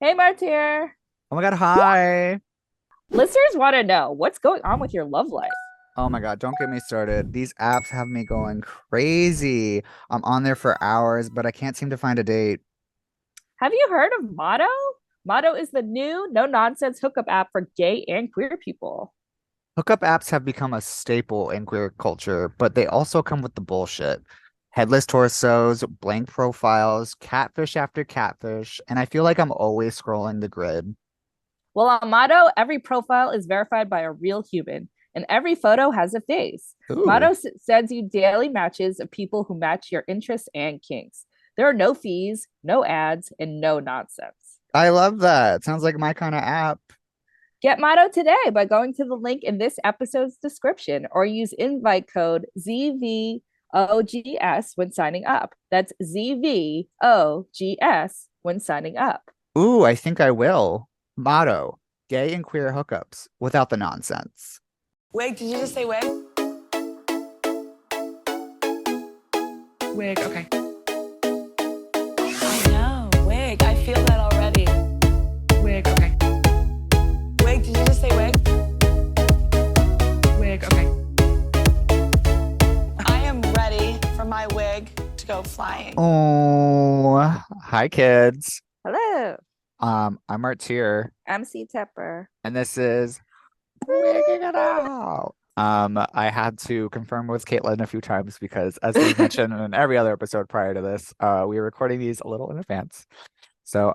Hey, Martyr. Oh my God, hi. Listeners want to know what's going on with your love life. Oh my God, don't get me started. These apps have me going crazy. I'm on there for hours, but I can't seem to find a date. Have you heard of Motto? Motto is the new no nonsense hookup app for gay and queer people. Hookup apps have become a staple in queer culture, but they also come with the bullshit. Headless torsos, blank profiles, catfish after catfish, and I feel like I'm always scrolling the grid. Well, on Motto, every profile is verified by a real human, and every photo has a face. Ooh, Motto sends you daily matches of people who match your interests and kinks. There are no fees, no ads, and no nonsense. I love that. Sounds like my kind of app. Get Motto today by going to the link in this episode's description or use invite code ZVOGS when signing up. That's ZVOGS when signing up. Ooh, I think I will. Motto, gay and queer hookups without the nonsense. Wig, did you just say wig? Wig, okay. I know, wig. I feel that already. Wig, okay. Wig, did you just say wig? Wig, okay. I am ready for my wig to go flying. Oh, hi kids. Hello, I'm Martyr, MC Tepper. and this is Wigging It Out. I had to confirm with Caitlin a few times because, as we mentioned in every other episode prior to this, we were recording these a little in advance. So,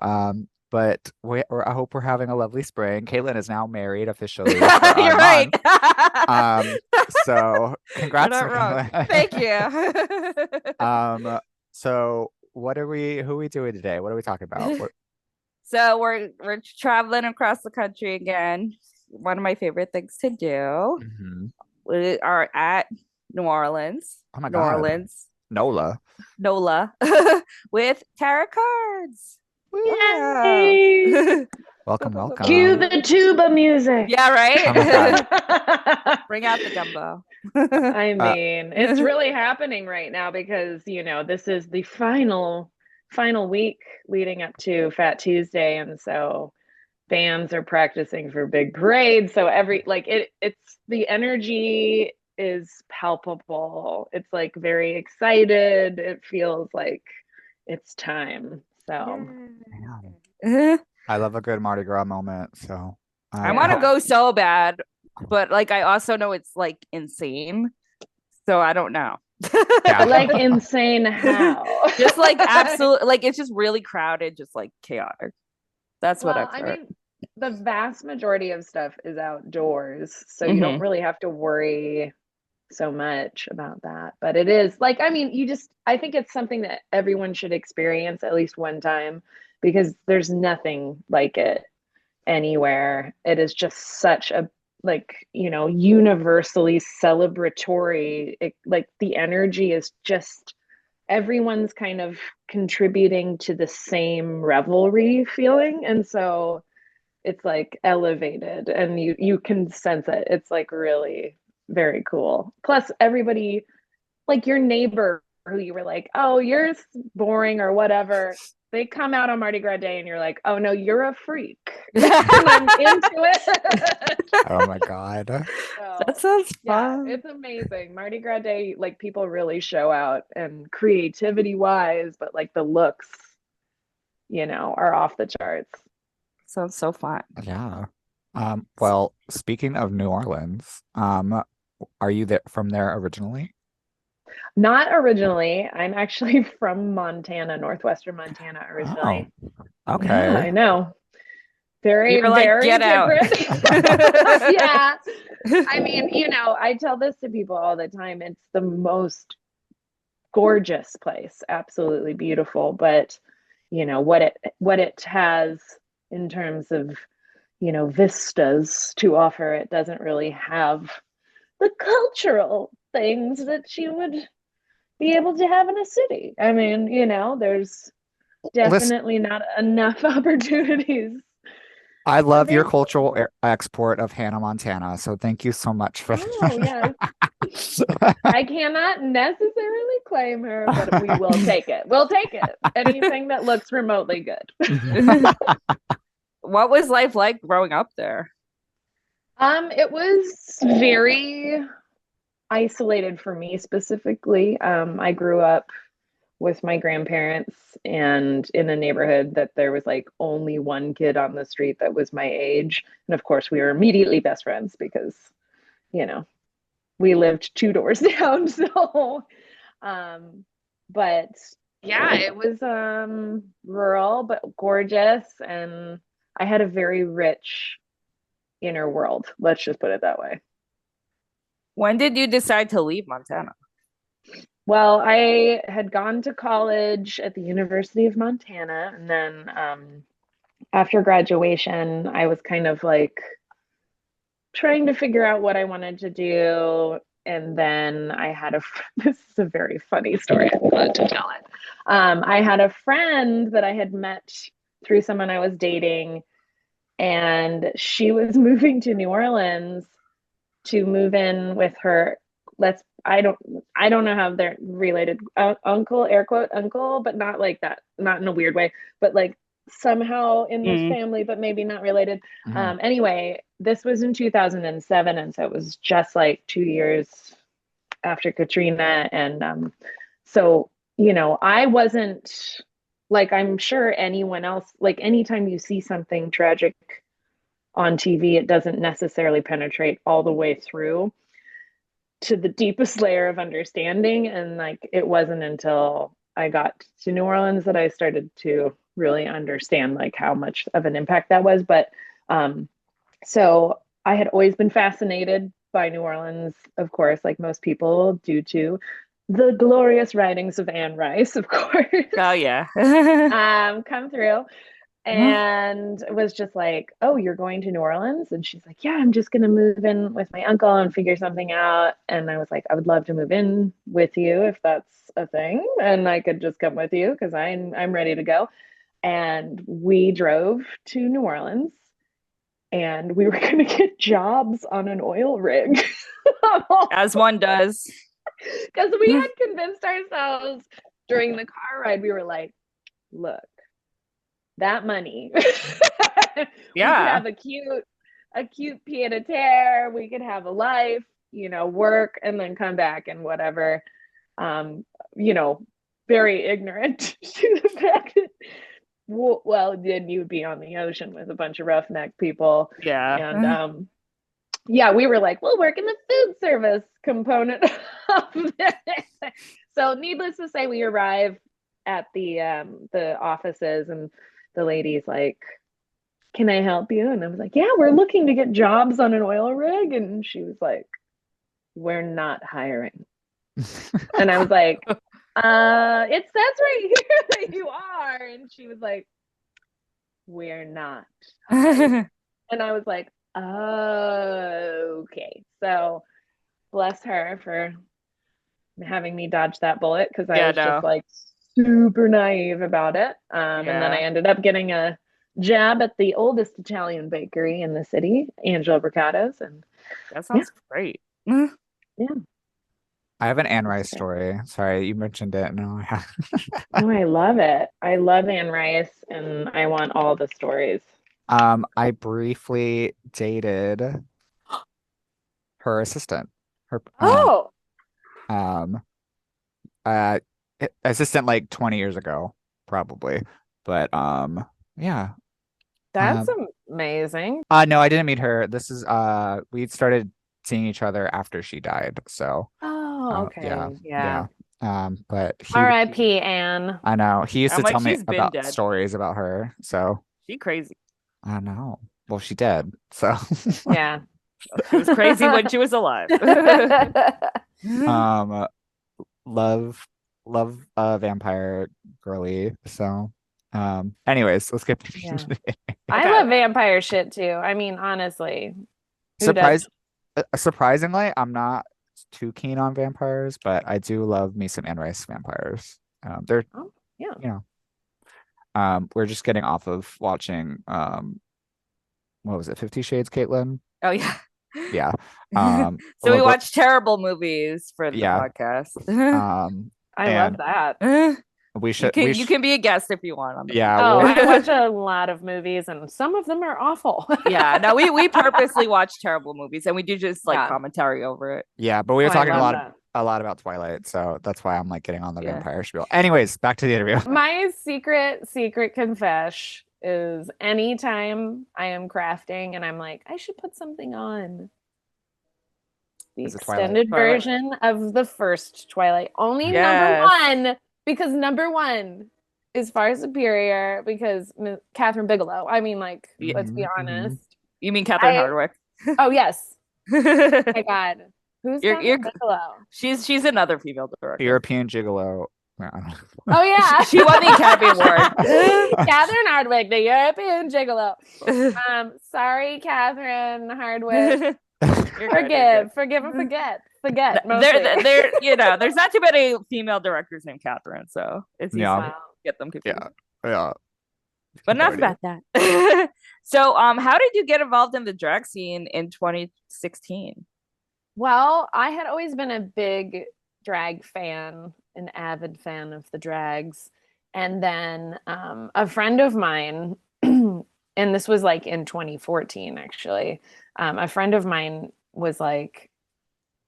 but I hope we're having a lovely spring. Caitlin is now married officially for a You're right. month. So You're congrats not to wrong. Caitlin. Thank you. So what are who are we doing today? What are we talking about? So we're traveling across the country again. One of my favorite things to do. Mhm. We are at New Orleans, Oh my New God. Orleans, Nola. NOLA, with Tarah Cards. Wow. Yay! Welcome, Cue welcome. the tuba music. Yeah, Oh my God. I Bring out the gumbo. mean, it's really happening right now because, this is the final week leading up to Fat Tuesday, and so bands are practicing for big parades. So it's the energy is palpable. It's like very excited. It feels like it's time. So, Damn. I love a good Mardi Gras moment. So I I want to yeah. hope. go so bad, but like I also know it's like insane. So I don't know. Like Yeah. insane how? Just like absolute like it's just really crowded, just like chaotic. That's what Well, I've I heard. mean, the vast majority of stuff is outdoors, so you don't Hmm. really have to worry so much about that. But it is like, I mean, I think it's something that everyone should experience at least one time because there's nothing like it anywhere. It is just such a, like, universally celebratory. Like the energy is just everyone's kind of contributing to the same revelry feeling. And so it's like elevated and you can sense it. It's like really very cool. Plus everybody, like your neighbor who you were like, oh, you're boring or whatever, they come out on Mardi Gras Day and you're like, oh no, you're a freak. And I'm into it. Oh my God. That So sounds yeah, fun. it's amazing. Mardi Gras Day, like people really show out and creativity wise, but like the looks, are off the charts. Sounds so fun. Yeah. Well, speaking of New Orleans, are you there from there originally? Not originally. I'm actually from Montana, northwestern Montana Oh, originally. Yeah, okay. I know. Very, You're like, very get out. different. Yeah. I mean, I tell this to people all the time. It's the most gorgeous place, absolutely beautiful, but what it has in terms of, vistas to offer, it doesn't really have the cultural things that you would be able to have in a city. I mean, there's Listen, definitely not enough opportunities I love your available. cultural export of Hannah Montana, so thank you so much for Oh, that. yes. I cannot necessarily claim her, but we will take it. We'll take it. Anything that looks remotely good. What was life like growing up there? It was very isolated for me specifically. I grew up with my grandparents and in a neighborhood that there was like only one kid on the street that was my age. And of course, we were immediately best friends because, you know, we lived 2 doors down. So, but yeah, it was rural but gorgeous. And I had a very rich inner world. Let's just put it that way. When did you decide to leave Montana? Well, I had gone to college at the University of Montana, and then after graduation, I was kind of like trying to figure out what I wanted to do. And then I had this is a very funny story. I'm glad to tell it. I had a friend that I had met through someone I was dating, and she was moving to New Orleans to move in with her. I don't know how they're related. Uncle, air quote uncle, but not like that, not in a weird way, but like somehow in this family, but maybe not related. Anyway, this was in 2007, and so it was just like 2 years after Katrina, and so I wasn't like, I'm sure anyone else, like anytime you see something tragic on TV, it doesn't necessarily penetrate all the way through to the deepest layer of understanding. And like, it wasn't until I got to New Orleans that I started to really understand like how much of an impact that was. But so I had always been fascinated by New Orleans, of course, like most people, due to the glorious writings of Anne Rice, of course. Oh yeah. Come through. And it was just like, oh, you're going to New Orleans? And she's like, yeah, I'm just going to move in with my uncle and figure something out. And I was like, I would love to move in with you if that's a thing. And I could just come with you because I'm ready to go. And we drove to New Orleans and we were going to get jobs on an oil rig. As one does. Because we had convinced ourselves during the car ride, we were like, look, that money. Yeah. We could have a cute pied a terre. We could have a life, work and then come back and whatever. Very ignorant to the fact that, well, then you would be on the ocean with a bunch of roughneck people. Yeah. And yeah, we were like, we'll work in the food service component of this. So needless to say, we arrive at the offices and the lady's like, can I help you? And I was like, yeah, we're looking to get jobs on an oil rig. And she was like, we're not hiring. And I was like, it says right here that you are. And she was like, we're not. And I was like, oh, okay. So bless her for having me dodge that bullet, because I was just like super naive about it. And then I ended up getting a job at the oldest Italian bakery in the city, Angelo Bricato's, and that sounds great. Yeah. I have an Anne Rice story. Sorry, you mentioned it. No, I have. Oh, I love it. I love Anne Rice, and I want all the stories. I briefly dated her assistant. Her assistant like 20 years ago, probably. But yeah. That's amazing. No, I didn't meet her. This is we started seeing each other after she died. So okay. Yeah. But R.I.P. Anne. I know. He used to tell me about dead. stories about her. So she crazy. I know. Well, she dead. So yeah. She was crazy when she was alive. love vampire girly. So anyways, let's get I love vampire shit too. I mean, honestly. Surprisingly, I'm not too keen on vampires, but I do love me some Anne Rice vampires. They're we're just getting off of watching what was it, 50 Shades, Caitlin? Oh yeah. Yeah. So we watch terrible movies for the podcast. I love that. You can be a guest if you want on the I watch a lot of movies and some of them are awful. Yeah, no, we purposely watch terrible movies and we do just like commentary over it. Yeah, but we were talking a lot about Twilight, so that's why I'm like getting on the vampire spiel. Anyways, back to the interview. My secret confess is anytime I am crafting and I'm like, I should put something on. The extended version of the first Twilight. Only number one, because number one is far superior because Catherine Bigelow. I mean, like, let's be honest. You mean Catherine Hardwicke? Oh, yes. My God. Who's Catherine Bigelow? She's another female director. European Gigolo. Oh, yeah. She won the Academy Award. Catherine Hardwicke, the European Gigolo. Sorry, Catherine Hardwicke. Forgive and forget. There's not too many female directors named Catherine, so it's easy to get them confused. Yeah. But enough about that. So, how did you get involved in the drag scene in 2016? Well, I had always been a big drag fan, an avid fan of the drags, and then a friend of mine, and this was like in 2014, actually. A friend of mine was like,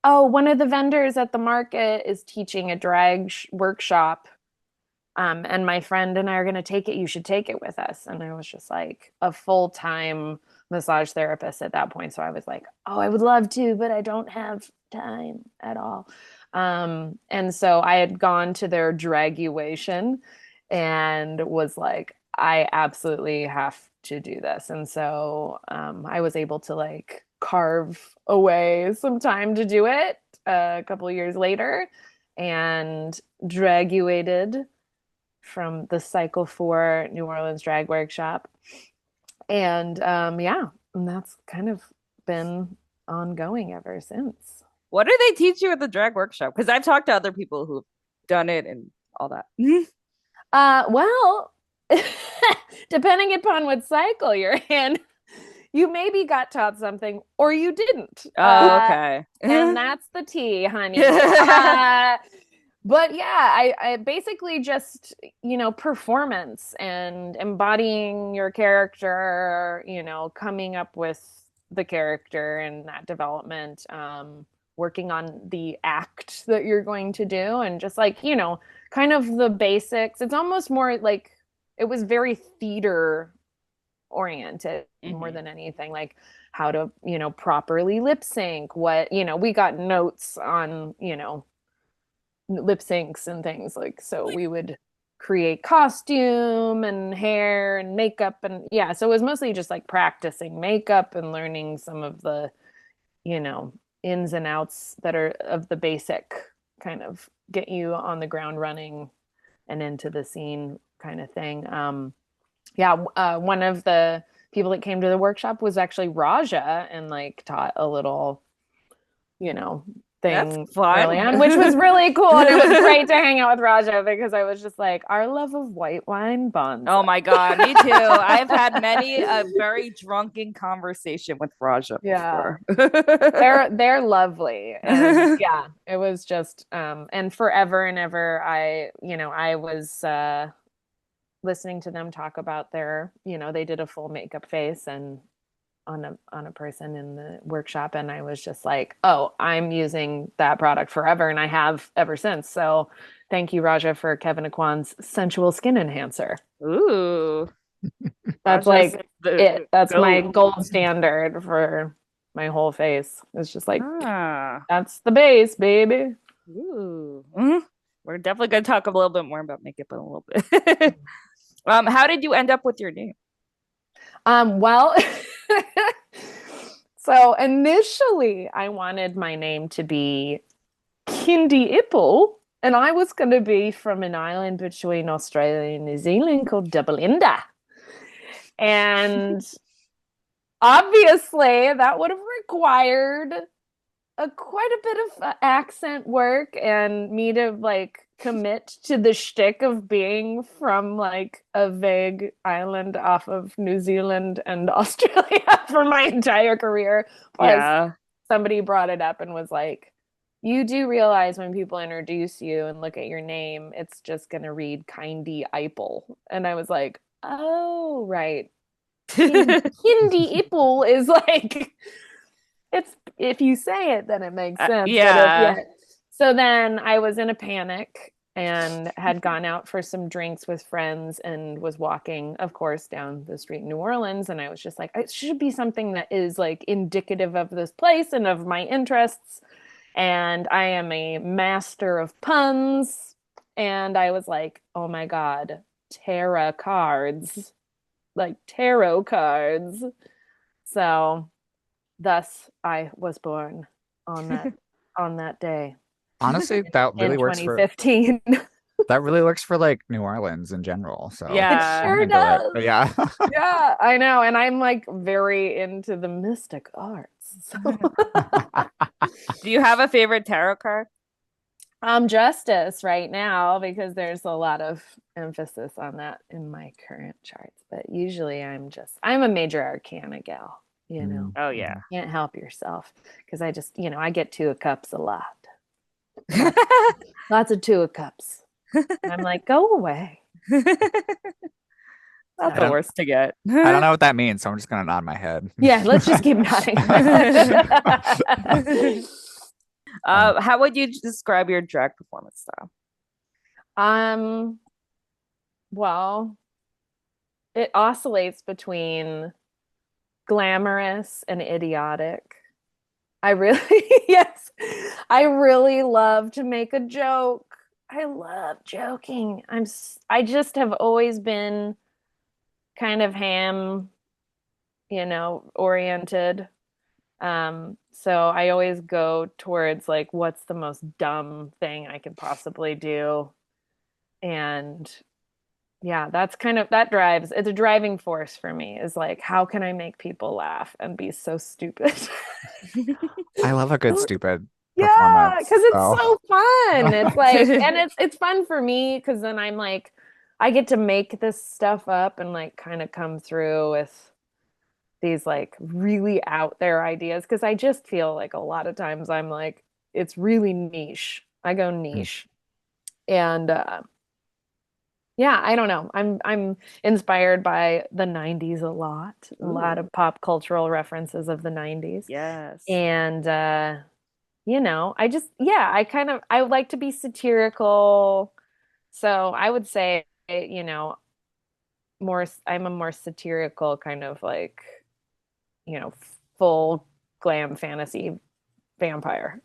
oh, one of the vendors at the market is teaching a drag workshop. And my friend and I are going to take it. You should take it with us. And I was just like a full-time massage therapist at that point. So I was like, oh, I would love to, but I don't have time at all. And so I had gone to their draguation and was like, I absolutely have to do this. And so I was able to like carve away some time to do it a couple of years later and draguated from the Cycle 4 New Orleans Drag Workshop. And and that's kind of been ongoing ever since. What do they teach you at the drag workshop? Because I've talked to other people who've done it and all that. Well, depending upon what cycle you're in, you maybe got taught something or you didn't. Okay. And that's the tea, honey. But yeah, I basically just, performance and embodying your character, coming up with the character and that development, working on the act that you're going to do and just like, kind of the basics. It's almost more like it was very theater oriented more than anything, like how to, properly lip sync, what, we got notes on, lip syncs and things like, so we would create costume and hair and makeup and so it was mostly just like practicing makeup and learning some of the ins and outs that are of the basic kind of get you on the ground running and into the scene kind of thing. One of the people that came to the workshop was actually Raja and like taught a little thing early on, which was really cool. And it was great to hang out with Raja because I was just like, our love of white wine bonds. Oh my God, me too. I've had many a very drunken conversation with Raja before. They're lovely. And it was just and forever and ever I was listening to them talk about their, they did a full makeup face and on a person in the workshop, and I was just like, oh, I'm using that product forever, and I have ever since. So thank you, Raja, for Kevin Aquan's sensual skin enhancer. Ooh. That's like it. That's my gold standard for my whole face. It's just like that's the base, baby. Ooh. We're definitely gonna talk a little bit more about makeup in a little bit. How did you end up with your name? Well, so initially I wanted my name to be Kindy Ipple, and I was going to be from an island between Australia and New Zealand called Double-Inda. And obviously that would have required quite a bit of accent work and me to like commit to the shtick of being from like a vague island off of New Zealand and Australia for my entire career. Plus, somebody brought it up and was like, you do realize when people introduce you and look at your name, it's just going to read Kindy Ipel. And I was like, oh, right. Kindy Ipel is like, it's, if you say it, then it makes sense. So then I was in a panic and had gone out for some drinks with friends and was walking, of course, down the street in New Orleans. And I was just like, it should be something that is like indicative of this place and of my interests. And I am a master of puns. And I was like, oh my God, Tarah Cards, like tarot cards. So thus I was born on that day. Honestly, that really in works 2015. That really works for like New Orleans in general. So it sure does. Yeah. Yeah, I know. And I'm like very into the mystic arts. So. Do you have a favorite tarot card? Justice right now, because there's a lot of emphasis on that in my current charts. But usually I'm a major arcana gal, you know. Oh yeah. You can't help yourself because I just, I get 2 of cups a lot. Lots of 2 of cups. And I'm like, go away. That's the worst to get. I don't know what that means, so I'm just gonna nod my head. Yeah, let's just keep nodding. How would you describe your drag performance style? Well, it oscillates between glamorous and idiotic. I really love to make a joke. I love joking. I just have always been kind of ham, oriented. So I always go towards like, what's the most dumb thing I could possibly do? And yeah, that's it's a driving force for me, is like, how can I make people laugh and be so stupid? I love a good stupid yeah, performance. because it's so fun. It's like, and it's fun for me because then I'm like, I get to make this stuff up and like kind of come through with these like really out there ideas, because I just feel like a lot of times I'm like, it's really niche. I go niche. And yeah, I don't know. I'm inspired by the 90s a lot. A lot of pop cultural references of the 90s. Yes. And I would like to be satirical. So I would say, I'm a more satirical kind of like, full glam fantasy vampire.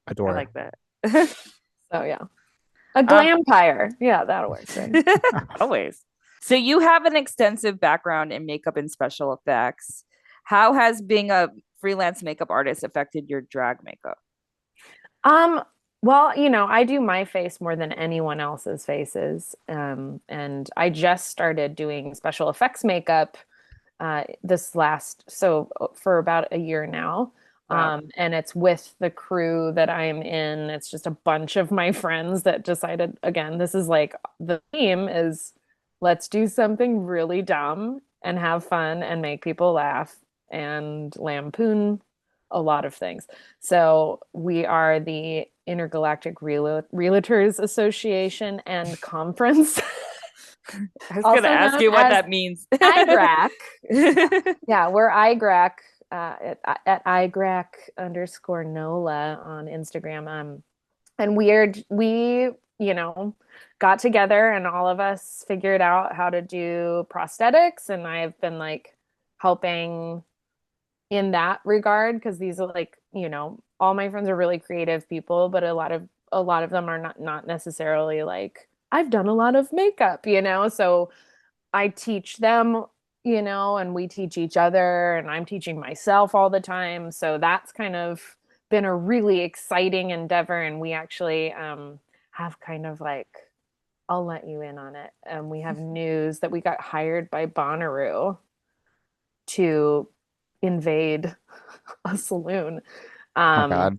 Adore. I like that. So yeah. A glampire. Yeah, that'll work. Right? Always. So you have an extensive background in makeup and special effects. How has being a freelance makeup artist affected your drag makeup? Well, I do my face more than anyone else's faces. And I just started doing special effects makeup for about a year now. Wow. And it's with the crew that I'm in. It's just a bunch of my friends that decided, again, this is like, the theme is, let's do something really dumb and have fun and make people laugh and lampoon a lot of things. So we are the Intergalactic Realtors Association and Conference. I was going to ask you what that means. IGRAC. Yeah, we're IGRAC at IGRAC_NOLA on Instagram. And we got together and all of us figured out how to do prosthetics. And I've been like helping in that regard, because these are like, all my friends are really creative people, but a lot of them are not necessarily like, I've done a lot of makeup, so I teach them, and we teach each other, and I'm teaching myself all the time. So that's kind of been a really exciting endeavor. And we actually have kind of like, I'll let you in on it. We have news that we got hired by Bonnaroo to invade a saloon. Oh God.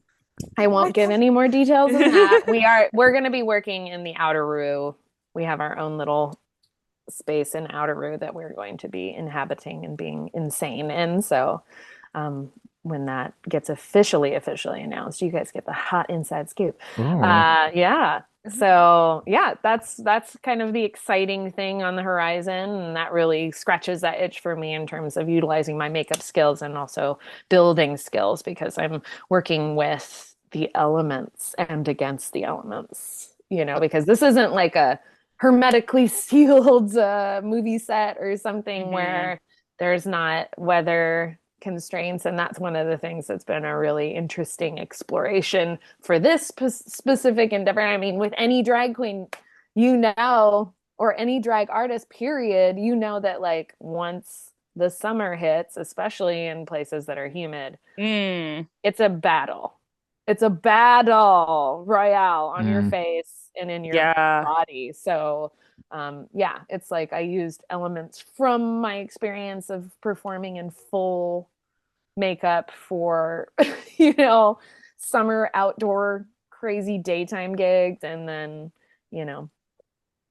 I won't give any more details than that. We're going to be working in the Outer Roo. We have our own little space in Outer Roo that we're going to be inhabiting and being insane in. So when that gets officially announced, you guys get the hot inside scoop. Yeah. So yeah, that's kind of the exciting thing on the horizon, and that really scratches that itch for me in terms of utilizing my makeup skills and also building skills, because I'm working with the elements and against the elements, because this isn't like a hermetically sealed movie set or something where there's not weather constraints. And that's one of the things that's been a really interesting exploration for this specific endeavor. I mean, with any drag queen, or any drag artist, period, that like once the summer hits, especially in places that are humid, it's a battle. It's a battle royale on your face and in your body. So it's like I used elements from my experience of performing in full makeup for summer outdoor crazy daytime gigs, and then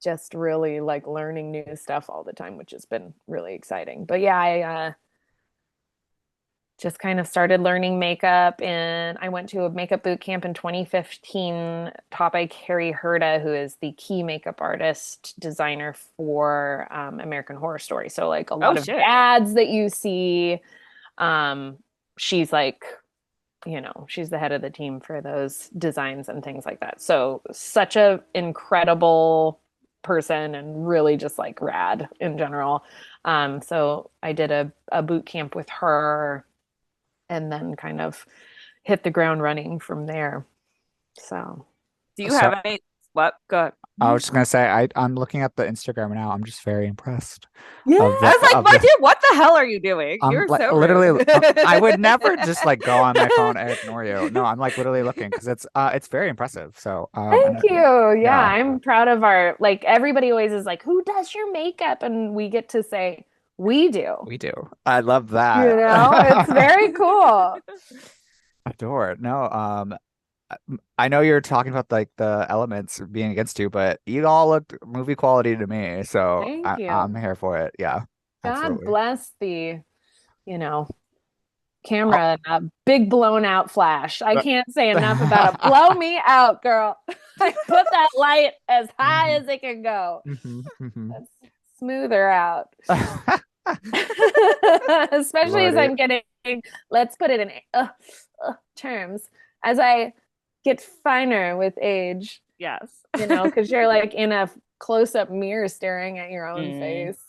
just really like learning new stuff all the time, which has been really exciting. But yeah, I just kind of started learning makeup, and I went to a makeup boot camp in 2015 taught by Carrie Herda, who is the key makeup artist designer for American Horror Story. So like a lot of ads that you see, she's like, she's the head of the team for those designs and things like that. So such a incredible person and really just like rad in general. So I did a boot camp with her, and then kind of hit the ground running from there. So, do you have any? What? Go ahead. I was just gonna say, I'm looking at the Instagram now. I'm just very impressed. Yeah, I was like, Marty, what the hell are you doing? You're like, so literally. I would never just like go on my phone and ignore you. No, I'm like literally looking, because it's very impressive. So thank you. Yeah, I'm proud of our, like, everybody always is like, who does your makeup? And we get to say, we do. We do. I love that. It's very cool. Adore. No, I know you're talking about like the elements being against you, but you all look movie quality to me. So I'm here for it. Yeah. God bless the, camera and a big blown out flash. I can't say enough about it. Blow me out, girl. I put that light as high as it can go. Let's smooth her out. Especially as I'm getting, let's put it in terms, as I get finer with age. Yes. Because you're like in a close-up mirror staring at your own face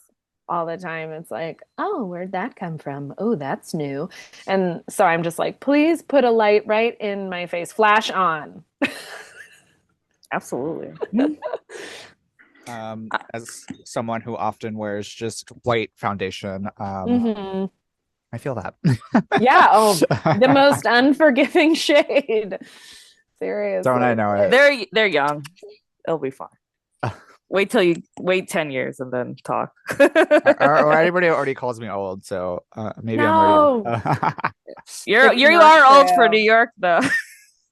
all the time. It's like, oh, where'd that come from? Oh, that's new. And so I'm just like, please put a light right in my face. Flash on. Absolutely. As someone who often wears just white foundation, I feel that. Yeah. Oh, the most unforgiving shade. Seriously. Don't I know it? They're young. It'll be fine. Wait 10 years and then talk. or anybody already calls me old, so maybe I'm ready. You are old for New York, though.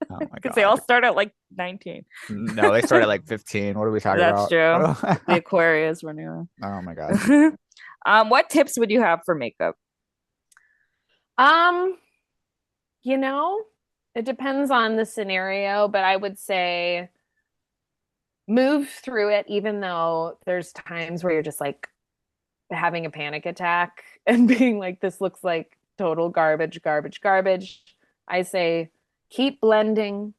Oh my god! Because they all start at like 19. No, they start at like 15. What are we talking about? That's true. The Aquarius renewal. Oh my god. What tips would you have for makeup? It depends on the scenario, but I would say move through it, even though there's times where you're just like having a panic attack and being like, this looks like total garbage. I say, keep blending.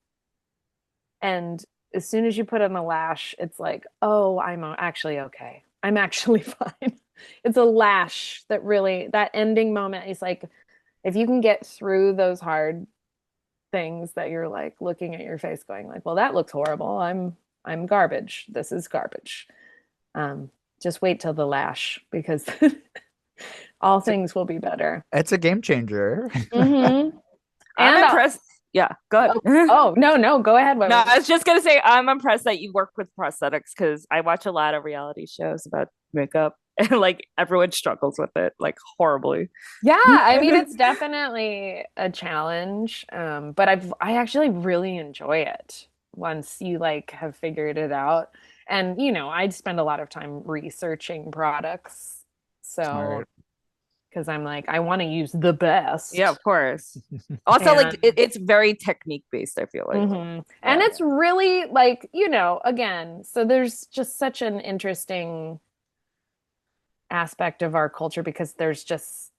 And as soon as you put on the lash, it's like, oh, I'm actually okay. I'm actually fine. It's a lash that ending moment is like, if you can get through those hard things that you're like looking at your face going like, well, that looks horrible. I'm garbage. This is garbage. Just wait till the lash, because all things will be better. It's a game changer. Mm-hmm. I'm impressed. Yeah, go ahead. No, go ahead. No, I was just gonna say I'm impressed that you work with prosthetics, because I watch a lot of reality shows about makeup, and like everyone struggles with it like horribly. Yeah, I mean it's definitely a challenge, but I actually really enjoy it once you like have figured it out. And I'd spend a lot of time researching products, so Smart. because I'm like I want to use the best. Yeah, of course. Also, like And it's very technique based, I feel like. and Yeah. it's really like again, so there's just such an interesting aspect of our culture because there's just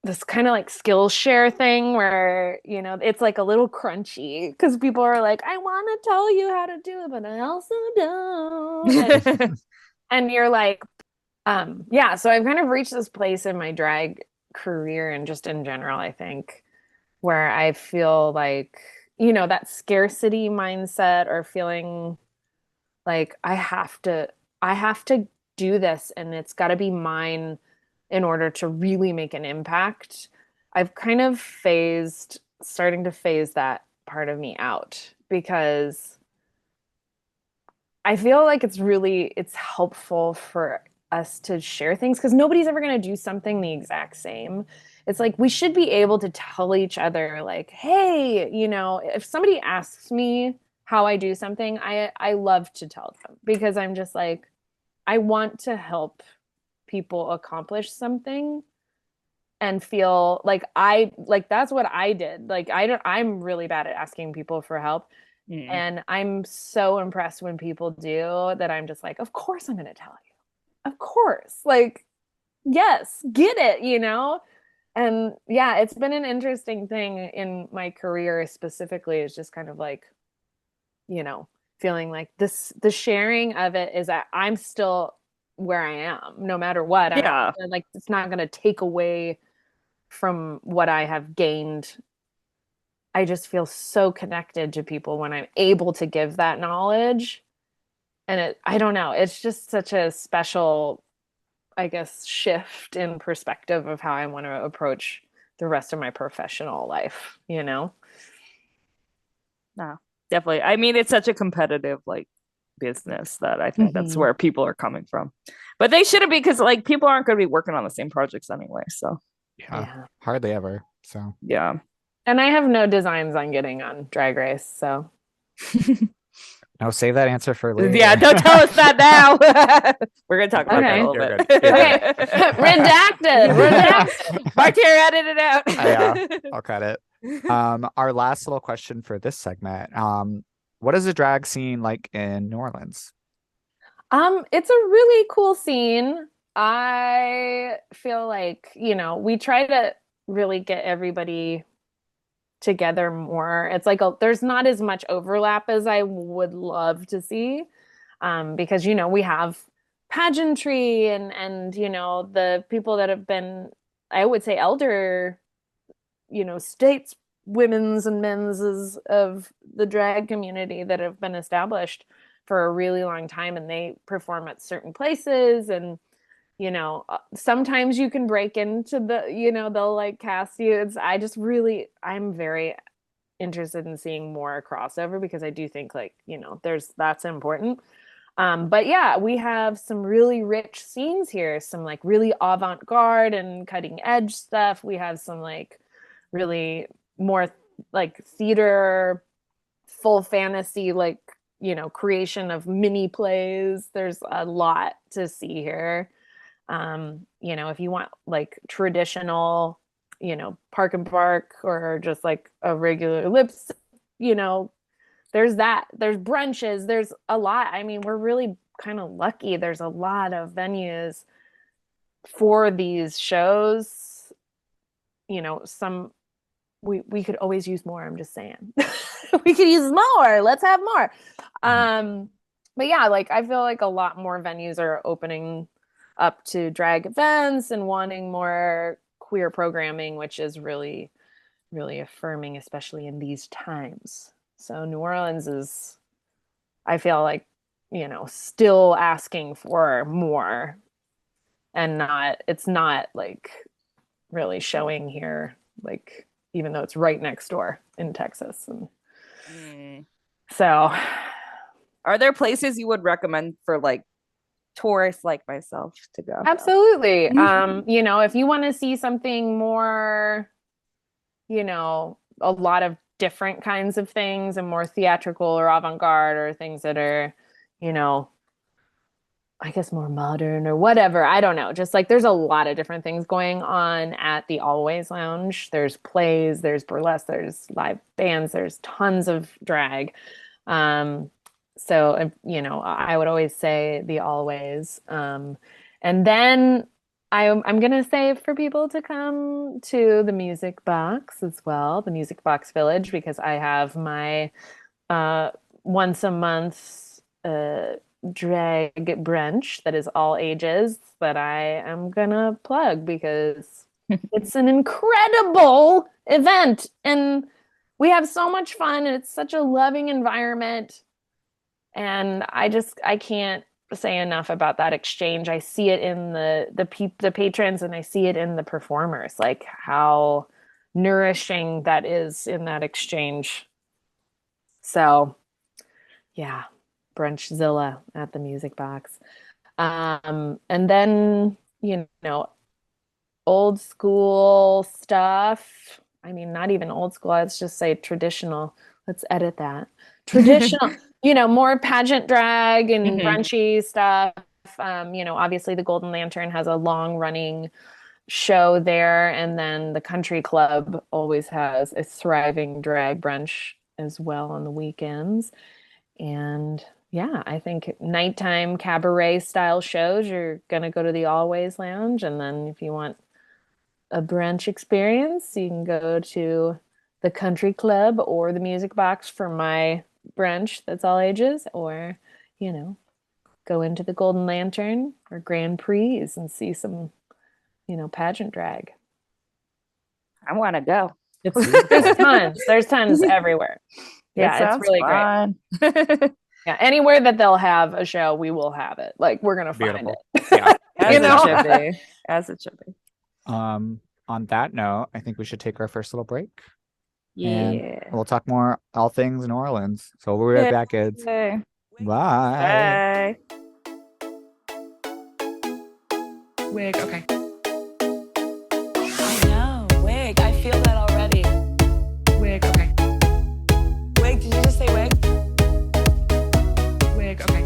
this kind of like skill share thing where it's like a little crunchy because people are like I want to tell you how to do it but I also don't and you're like yeah, so I've kind of reached this place in my drag career and just in general I think where I feel like that scarcity mindset or feeling like I have to do this and it's got to be mine in order to really make an impact. I've kind of starting to phase that part of me out because I feel like it's helpful for us to share things because nobody's ever going to do something the exact same. It's like we should be able to tell each other like, hey, if somebody asks me how I do something, I love to tell them because I'm just like I want to help people accomplish something and feel like that's what I did. Like I'm really bad at asking people for help. And I'm so impressed when people do that. I'm just like, of course I'm going to tell you. Of course. Like, yes, get it. And yeah, it's been an interesting thing in my career specifically is just kind of like, feeling like the sharing of it is that I'm still where I am, no matter what. Yeah. Like, it's not going to take away from what I have gained. I just feel so connected to people when I'm able to give that knowledge. And I don't know, it's just such a special, I guess, shift in perspective of how I want to approach the rest of my professional life. No, definitely. I mean, it's such a competitive like business that I think that's where people are coming from. But they shouldn't be because like people aren't going to be working on the same projects anyway. So Yeah, hardly ever. So yeah. And I have no designs on getting on Drag Race, so. no, save that answer for later. Yeah, don't tell us that now. We're gonna talk about that a little You're bit. good. You're Okay, redacted. Martyr, edit it out. Yeah, I'll cut it. Our last little question for this segment. What is the drag scene like in New Orleans? It's a really cool scene. I feel like, we try to really get everybody together more. It's like there's not as much overlap as I would love to see. Because we have pageantry and the people that have been, I would say, elder, states women's and men's of the drag community that have been established for a really long time and they perform at certain places and sometimes you can break into they'll like cast you. I'm very interested in seeing more crossover because I do think like that's important. But yeah, we have some really rich scenes here, some like really avant-garde and cutting edge stuff. We have some like really more like theater, full fantasy, like creation of mini plays. There's a lot to see here. If you want like traditional, park and bark or just like a regular lips, there's that. There's brunches. There's a lot. I mean, we're really kind of lucky. There's a lot of venues for these shows. Some we could always use more. I'm just saying. We could use more. Let's have more. But yeah, like I feel like a lot more venues are opening up to drag events and wanting more queer programming, which is really, really affirming, especially in these times. So New Orleans is, I feel like, still asking for more and it's not like really showing here, like, even though it's right next door in Texas. And so are there places you would recommend for like tourist like myself to go. Absolutely. You know, if you want to see something more, you know, a lot of different kinds of things and more theatrical or avant-garde or things that are, you know, I guess more modern or whatever. I don't know. Just like there's a lot of different things going on at the Always Lounge. There's plays, there's burlesque, there's live bands, there's tons of drag. So, you know, I would always say the Always. And then I'm going to say for people to come to the Music Box as well, the Music Box Village, because I have my once a month drag brunch that is all ages that I am gonna plug because it's an incredible event and we have so much fun and it's such a loving environment. And I can't say enough about that exchange. I see it in the patrons and I see it in the performers, like how nourishing that is in that exchange. So yeah, Brunchzilla at the Music Box. And then, you know, old school stuff. I mean, not even old school, let's just say traditional. Let's edit that. Traditional, you know, more pageant drag and brunchy stuff. You know, obviously the Golden Lantern has a long running show there. And then the Country Club always has a thriving drag brunch as well on the weekends. And yeah, I think nighttime cabaret style shows, you're going to go to the Always Lounge. And then if you want a brunch experience, you can go to the Country Club or the Music Box for my brunch that's all ages, or, you know, go into the Golden Lantern or Grand Prix and see some, you know, pageant drag. I want to go. There's tons everywhere. Yeah, it's really fun. Great. Yeah, anywhere that they'll have a show, we will have it. Like we're gonna find it. Yeah. As You know? it should be. As it should be. On that note, I think we should take our first little break. Yeah. And we'll talk more all things New Orleans. So we'll be right back, kids. Yay. Bye. Bye. Wig, okay. I know. Wig. I feel that already. Wig, okay. Wig. Did you just say wig? Wig, okay.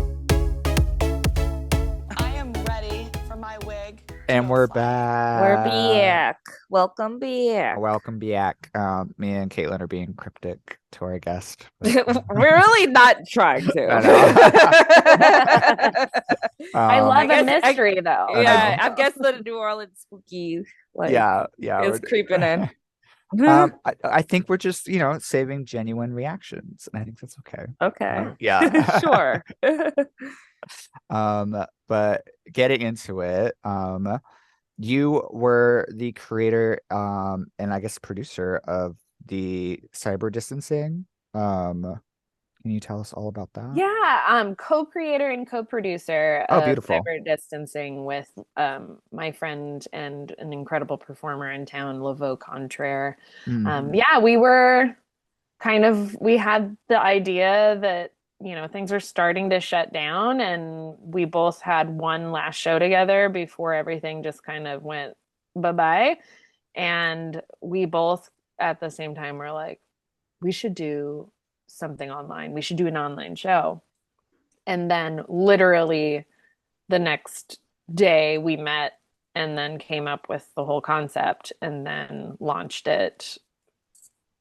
I am ready for my wig. And we're back. We're back. Welcome back. Welcome back. Me and Caitlin are being cryptic to our guest. We're really not trying to. I love I guess- a mystery though. Yeah, I guess the New Orleans spooky yeah, is creeping in. I think we're just, you know, saving genuine reactions, and I think that's okay. Okay. Yeah. Sure. But getting into it, you were the creator, and I guess producer of the cyber distancing. Can you tell us all about that? Yeah, co-creator and co-producer Oh, of beautiful. Cyber Distancing with my friend and an incredible performer in town, Laveau Contraire. Yeah, we had the idea that, you know, things are starting to shut down, and we both had one last show together before everything just kind of went bye-bye. And we both at the same time were like, we should do something online. We should do an online show. And then literally the next day we met and then came up with the whole concept and then launched it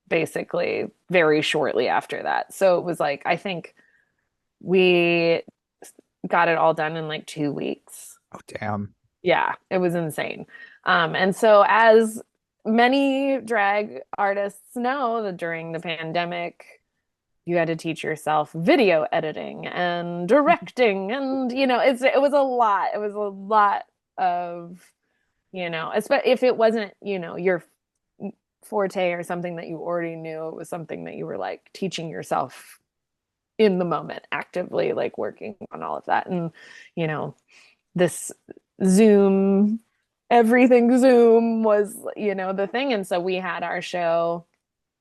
basically very shortly after that. So it was like, I think we got it all done in like 2 weeks. Oh, damn. Yeah, it was insane. And so as many drag artists know, that during the pandemic, you had to teach yourself video editing and directing, and you know, it was a lot. It was a lot of, you know, if it wasn't, you know, your forte or something that you already knew, it was something that you were like teaching yourself in the moment, actively like working on all of that. And you know, this Zoom, everything Zoom was, you know, the thing. And so we had our show,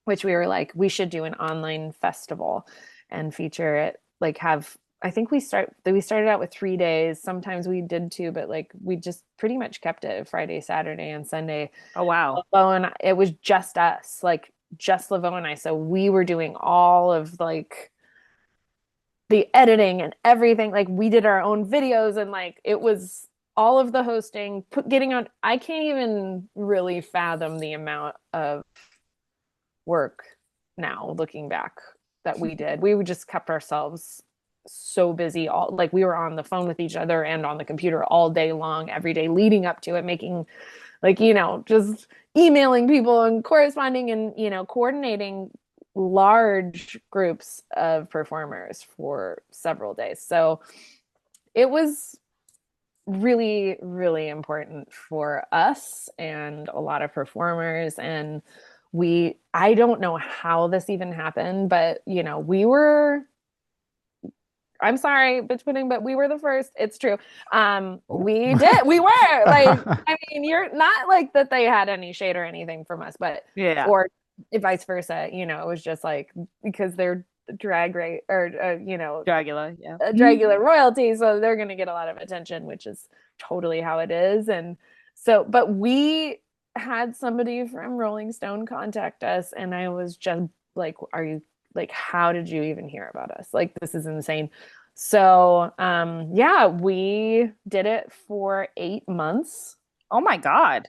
which we were like, we should do an online festival and feature it, like have I think we started out with 3 days. Sometimes we did 2, but like we just pretty much kept it Friday, Saturday, and Sunday. Oh wow. Laveau and it was just us, like just Laveau and I. So we were doing all of like the editing and everything. Like we did our own videos and like it was all of the hosting, getting on. I can't even really fathom the amount of work now looking back that we did. We just kept ourselves so busy, all like we were on the phone with each other and on the computer all day long, every day leading up to it, making like, you know, just emailing people and corresponding and, you know, coordinating large groups of performers for several days. So it was really, really important for us and a lot of performers. And I don't know how this even happened, but you know, I'm sorry, bitch pudding, but we were the first. It's true. We were like, I mean, you're not like that they had any shade or anything from us, but Yeah. or vice versa, you know, it was just like, because they're drag rate or, you know, Dragula, yeah. Dragula royalty. So they're going to get a lot of attention, which is totally how it is. And so, but we had somebody from Rolling Stone contact us and I was just like, are you like, how did you even hear about us? Like, this is insane. So, yeah, we did it for 8 months. Oh my God.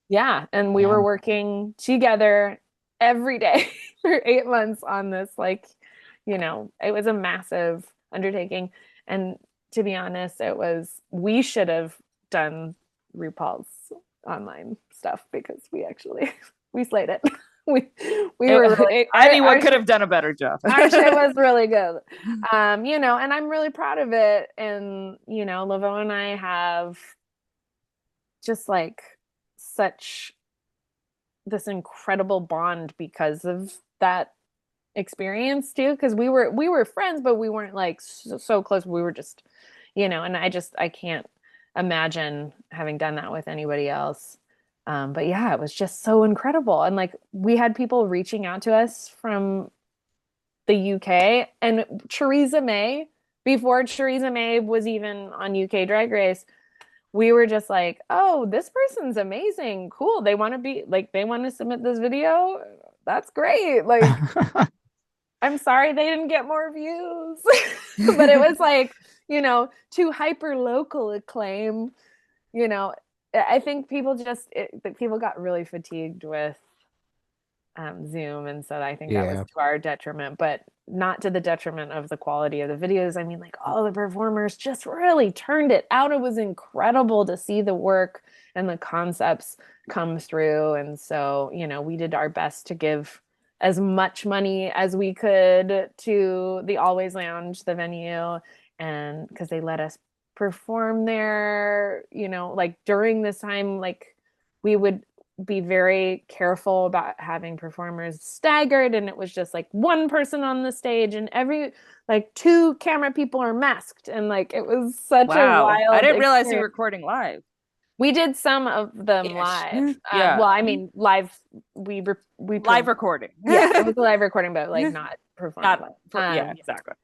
Yeah. And we were working together every day for 8 months on this, like, you know, it was a massive undertaking. And to be honest, we should have done RuPaul's online stuff because we slayed it. we were really, anyone could have done a better job. Our shit was really good. You know, and I'm really proud of it. And, you know, Laveau and I have just like such this incredible bond because of that experience too. Because we were friends, but we weren't like so close. We were just, you know, and I can't imagine having done that with anybody else. But yeah, it was just so incredible. And like we had people reaching out to us from the UK and Theresa May, before Theresa May was even on UK Drag Race, we were just like, oh, this person's amazing. Cool. They want to submit this video. That's great. Like, I'm sorry they didn't get more views, but it was like, you know, to hyper local acclaim, you know, I think people got really fatigued with Zoom, and so I think that was to our detriment, but not to the detriment of the quality of the videos. I mean, like all the performers just really turned it out. It was incredible to see the work and the concepts come through. And so, you know, we did our best to give as much money as we could to the Always Lounge, the venue, and because they let us perform there, you know, like during this time, like we would be very careful about having performers staggered, and it was just like one person on the stage and every like 2 camera people are masked, and like it was such a wild I didn't realize experience. you were recording live. We did some of them live. Yeah. Well, I mean, live. We live recording. Yeah, it was a live recording, but like not performed. Yeah, exactly.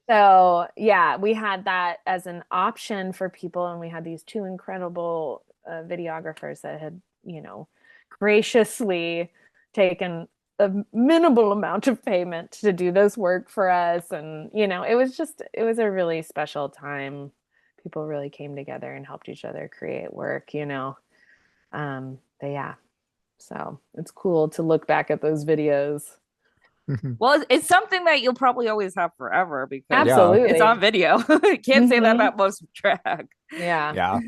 So yeah, we had that as an option for people, and we had these 2 incredible videographers that had, you know, graciously taken a minimal amount of payment to do this work for us. And, you know, it was a really special time. People really came together and helped each other create work, you know. But yeah, so it's cool to look back at those videos. Well, it's something that you'll probably always have forever because absolutely it's on video. Can't say that about most drag. Yeah.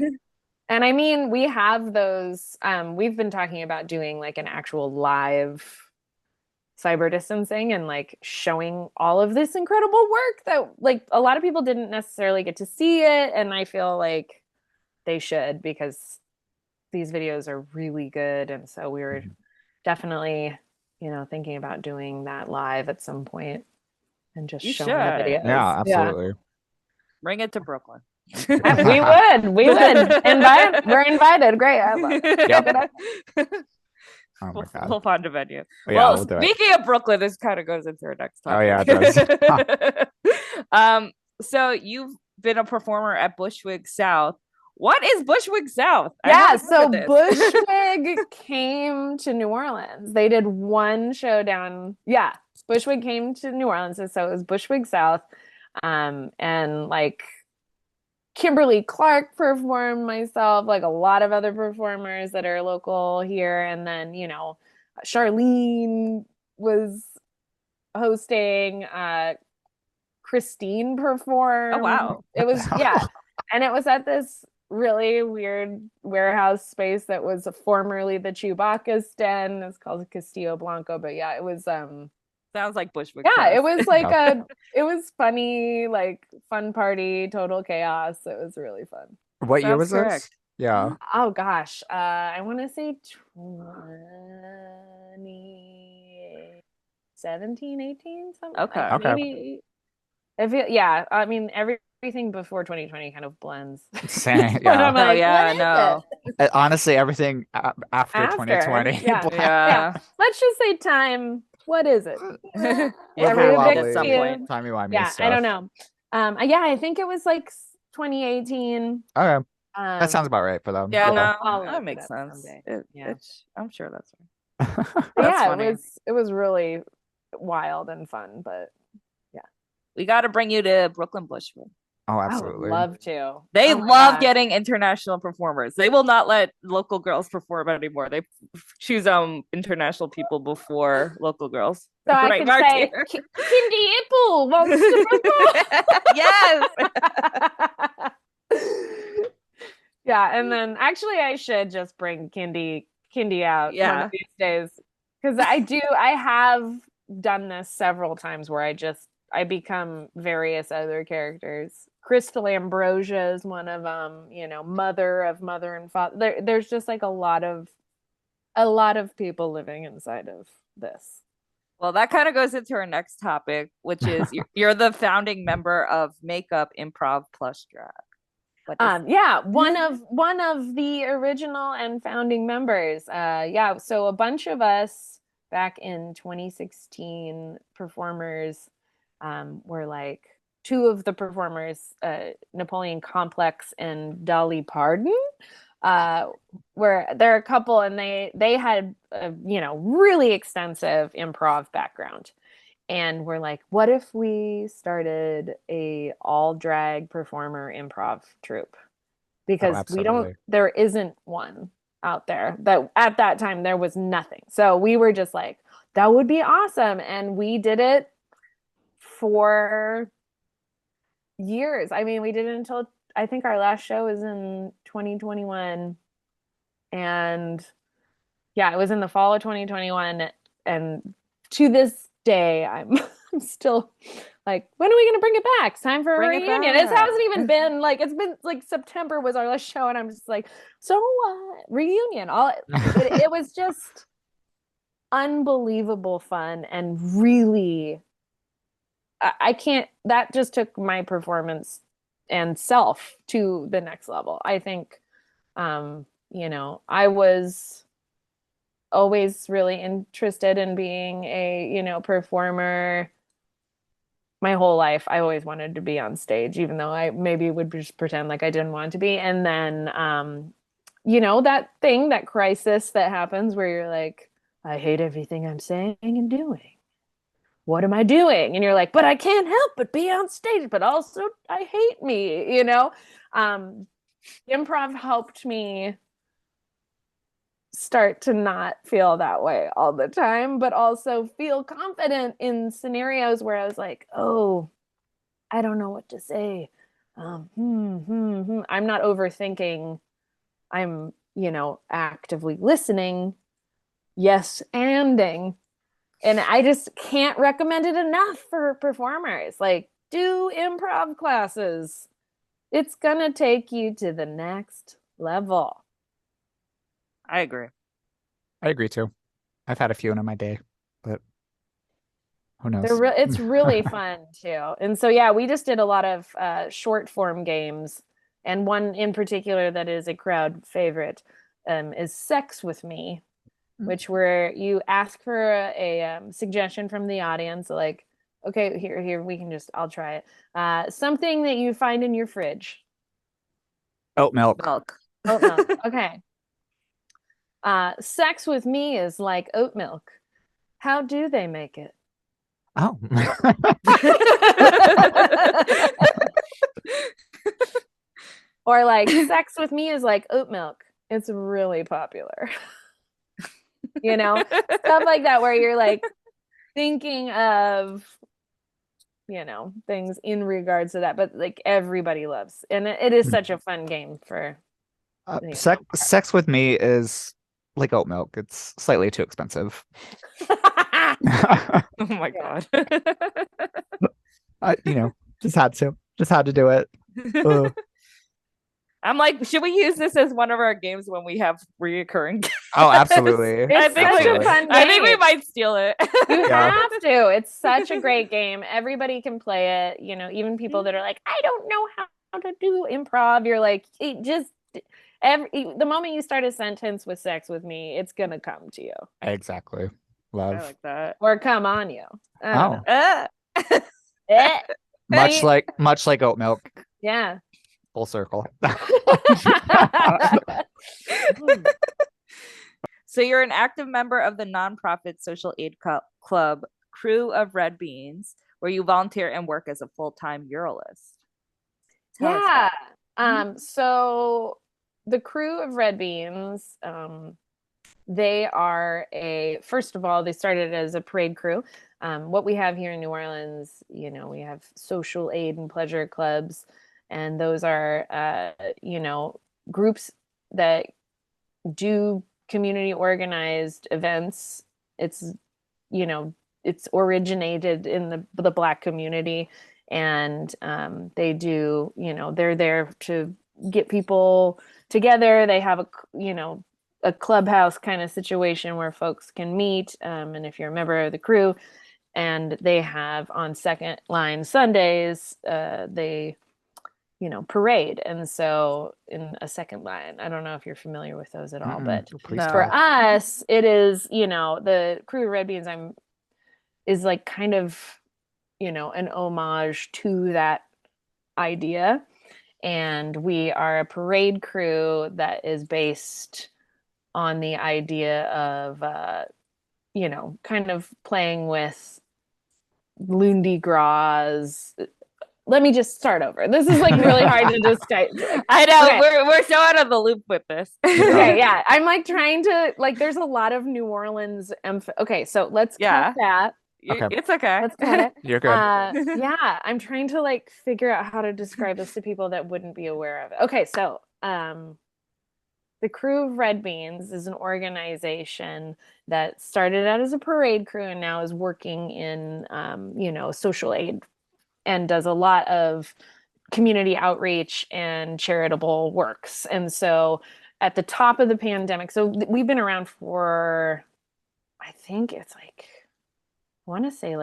And I mean, we have those, we've been talking about doing like an actual live cyber distancing and like showing all of this incredible work that like a lot of people didn't necessarily get to see it. And I feel like they should, because these videos are really good. And so we were definitely, you know, thinking about doing that live at some point and just showing the videos. Yeah, absolutely. Bring it to Brooklyn. We would. We're invited. Great. I love it. Yep. Oh my God. We'll find a venue. Yeah, well, speaking of Brooklyn, this kind of goes into our next topic. Oh yeah, it does. So you've been a performer at Bushwick South. What is Bushwick South? Yeah, so Bushwick came to New Orleans. They did one show down. Yeah, Bushwick came to New Orleans, and so it was Bushwick South. And like Kimberly Clark performed, myself, like a lot of other performers that are local here. And then, Charlene was hosting, Christine performed. Oh, wow. It was, yeah. And it was at this really weird warehouse space that was formerly the Chewbacca's den. It's called Castillo Blanco. But yeah, it was sounds like Bushwick. Yeah, it was like it was funny, like fun party, total chaos. It was really fun. What year was this? Yeah. Oh gosh. I want to say 2017, 18, something. Okay. Like maybe yeah, I mean everything before 2020 kind of blends. Same, yeah. Like, yeah, no. Honestly, everything after 2020. Yeah. Let's just say time. What is it? At some point. Timey-wimey stuff. I don't know. Yeah, I think it was like 2018. Okay. That sounds about right for them. Yeah, no, that makes sense. I'm sure that's right. Yeah, it was really wild and fun, but yeah. We got to bring you to Brooklyn Bushwick. Oh, absolutely. I would love to. They love getting international performers. They will not let local girls perform anymore. They choose international people before local girls. So I could say, Kindy Ipple wants to perform. Yeah, and then actually I should just bring Kindy out one of these days. Because I have done this several times where I become various other characters. Crystal Ambrosia is one of them, mother and father. There's just like a lot of people living inside of this. Well, that kind of goes into our next topic, which is you're the founding member of Makeup Improv Plus Drag. One of the original and founding members. So a bunch of us back in 2016 performers were like two of the performers, Napoleon Complex and Dolly Parton, where they're a couple, and they had a really extensive improv background, and we're like, what if we started a all drag performer improv troupe? Because there isn't one out there. That at that time there was nothing, so we were just like, that would be awesome, and we did it for years. I mean, we did it until I think our last show was in 2021, and it was in the fall of 2021, and to this day I'm still like, when are we gonna bring it back? It's time for a reunion. It hasn't even been like, it's been like September was our last show, and I'm just like, so what? Reunion. It was just unbelievable fun, and really that just took my performance and self to the next level. I think, I was always really interested in being a, performer my whole life. I always wanted to be on stage, even though I maybe would just pretend like I didn't want to be. And then, that thing, that crisis that happens where you're like, I hate everything I'm saying and doing. What am I doing? And you're like, but I can't help but be on stage, but also I hate me, improv helped me start to not feel that way all the time, but also feel confident in scenarios where I was like, oh, I don't know what to say. I'm not overthinking. I'm, actively listening. Yes, anding. And I just can't recommend it enough for performers. Like, do improv classes. It's gonna take you to the next level. I agree. I agree too. I've had a few in my day, but who knows? It's really fun too. And so, we just did a lot of short form games. And one in particular that is a crowd favorite is Sex With Me, which where you ask for a suggestion from the audience, like, Okay, here we can I'll try it. Something that you find in your fridge. Oat milk. Milk. Oat milk. Okay. Sex with me is like oat milk. How do they make it? Oh. Or like sex with me is like oat milk. It's really popular. Stuff like that where you're like thinking of things in regards to that, but like everybody loves, and it is such a fun game for sex with me is like oat milk. It's slightly too expensive. Oh my God. Just had to do it. I'm like, should we use this as one of our games when we have reoccurring? Oh, absolutely. It's such a fun game. I think we might steal it. You have to. It's such a great game. Everybody can play it. Even people that are like, I don't know how to do improv. You're like, the moment you start a sentence with sex with me, it's gonna come to you. Exactly. Love. I like that. Or come on you. Much like oat milk. Yeah. Full circle. So you're an active member of the nonprofit social aid club Crew of Red Beans, where you volunteer and work as a full-time muralist. Yeah. So the Crew of Red Beans, they are first of all, they started as a parade crew. What we have here in New Orleans, we have social aid and pleasure clubs, and those are, groups that do community organized events. It's originated in the Black community, and they do, they're there to get people together. They have a clubhouse kind of situation where folks can meet, and if you're a member of the crew, and they have on Second Line Sundays, they parade. And so in a Second Line, I don't know if you're familiar with those at all, but for us, it is, the Crew of Red Beans is like kind of, an homage to that idea. And we are a parade crew that is based on the idea of, kind of playing with Mardi Gras. Let me just start over. This is like really hard to describe. I know. Okay. We're so out of the loop with this. Okay, yeah. I'm like trying to there's a lot of New Orleans okay, so let's cut that. Okay. It's okay. Let's cut it. You're good. Yeah, I'm trying to figure out how to describe this to people that wouldn't be aware of it. Okay, so the Crew of Red Beans is an organization that started out as a parade crew and now is working in social aid, and does a lot of community outreach and charitable works. And so at the top of the pandemic, so we've been around for, I think it's I want to say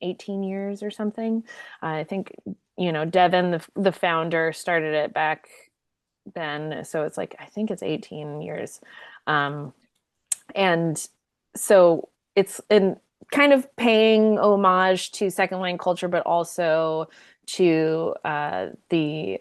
18 years or something. I think, Devin, the founder, started it back then. So it's I think it's 18 years. And so it's kind of paying homage to Second Line culture, but also to the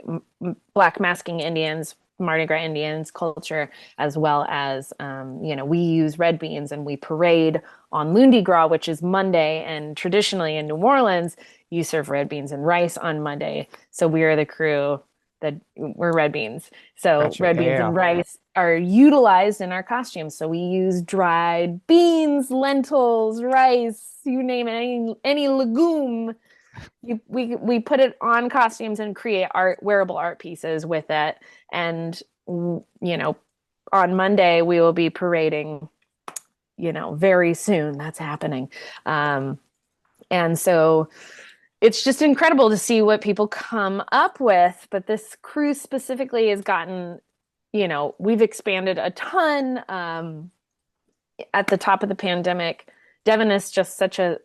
Black masking Indians, Mardi Gras Indians culture, as well as, we use red beans and we parade on Mardi Gras, which is Monday. And traditionally in New Orleans, you serve red beans and rice on Monday. So we are the crew that we're red beans. So gotcha. Red beans and rice are utilized in our costumes. So we use dried beans, lentils, rice, you name it, any legume. We put it on costumes and create wearable art pieces with it. And, on Monday we will be parading, very soon. That's happening. And so it's just incredible to see what people come up with. But this crew specifically has gotten, we've expanded a ton. At the top of the pandemic, Devin is just such a,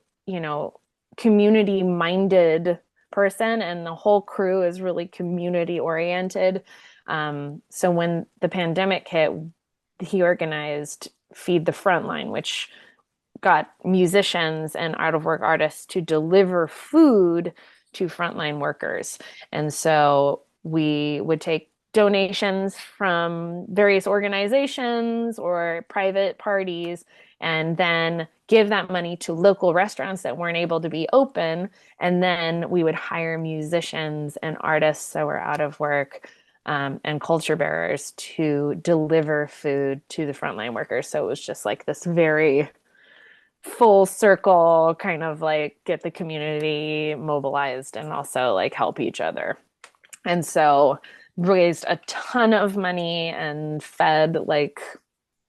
community-minded person, and the whole crew is really community-oriented. So when the pandemic hit, he organized Feed the Frontline, which got musicians and out of work artists to deliver food to frontline workers. And so we would take donations from various organizations or private parties and then give that money to local restaurants that weren't able to be open. And then we would hire musicians and artists that were out of work, and culture bearers to deliver food to the frontline workers. So it was just like this very full circle kind of like get the community mobilized and also like help each other. And so raised a ton of money and fed like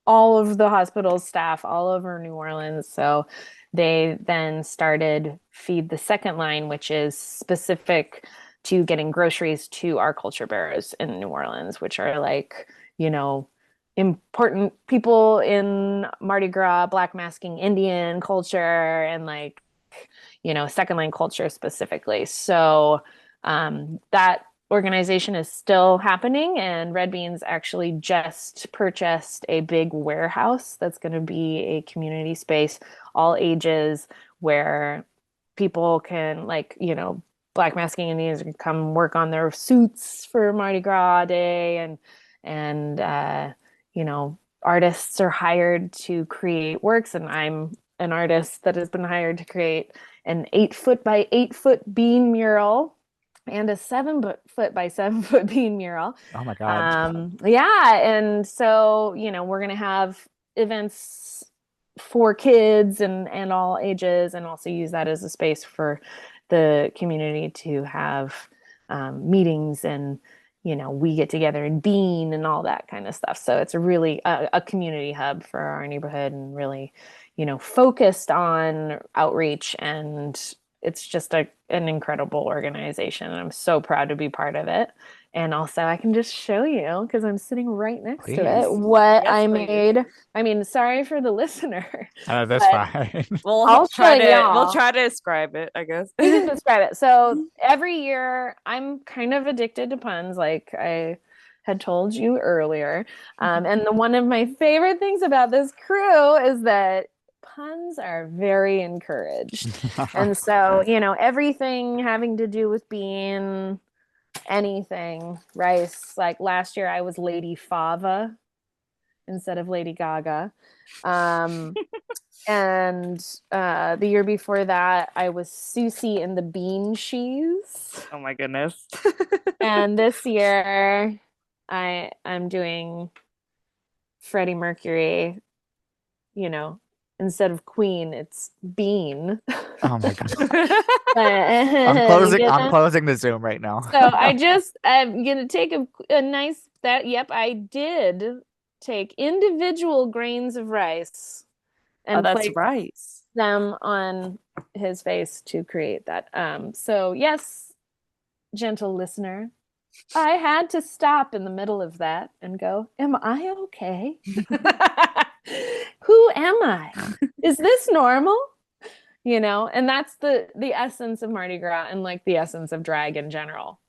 all of the hospital staff all over New Orleans. So they then started Feed the Second Line, which is specific to getting groceries to our culture bearers in New Orleans, which are like, you know, important people in Mardi Gras, Black masking Indian culture, and like, you know, second line culture specifically. So that organization is still happening, and Red Beans actually just purchased a big warehouse that's going to be a community space, all ages, where people can, like, you know, Black masking Indians can come work on their suits for Mardi Gras Day, and you know, artists are hired to create works, and I'm an artist that has been hired to create an 8-foot by 8-foot bean mural and a 7-foot by 7-foot bean mural. Oh my God. Yeah, and so, you know, we're gonna have events for kids and all ages, and also use that as a space for the community to have meetings, and you know, we get together and bean and all that kind of stuff. So it's a really a community hub for our neighborhood, and really, you know, focused on outreach. And it's just an incredible organization, and I'm so proud to be part of it. And also I can just show you, because I'm sitting right next to it, what I made. I mean, sorry for the listener. That's fine. We'll try to describe it, I guess. We can describe it. So every year I'm kind of addicted to puns, like I had told you earlier. And one of my favorite things about this crew is that puns are very encouraged. And so, you know, everything having to do with being anything rice. Like last year I was Lady Fava instead of Lady Gaga. And the year before that I was Susie in the Bean Shoes. Oh my goodness. And this year I'm doing Freddie Mercury, you know, instead of Queen, it's Bean. Oh my God. I'm closing the Zoom right now. So I'm gonna take a nice I did take individual grains of rice and that's rice. them on his face to create that. So yes, gentle listener, I had to stop in the middle of that and go, am I okay? Who am I? Is this normal? You know, and that's the essence of Mardi Gras, and like the essence of drag in general.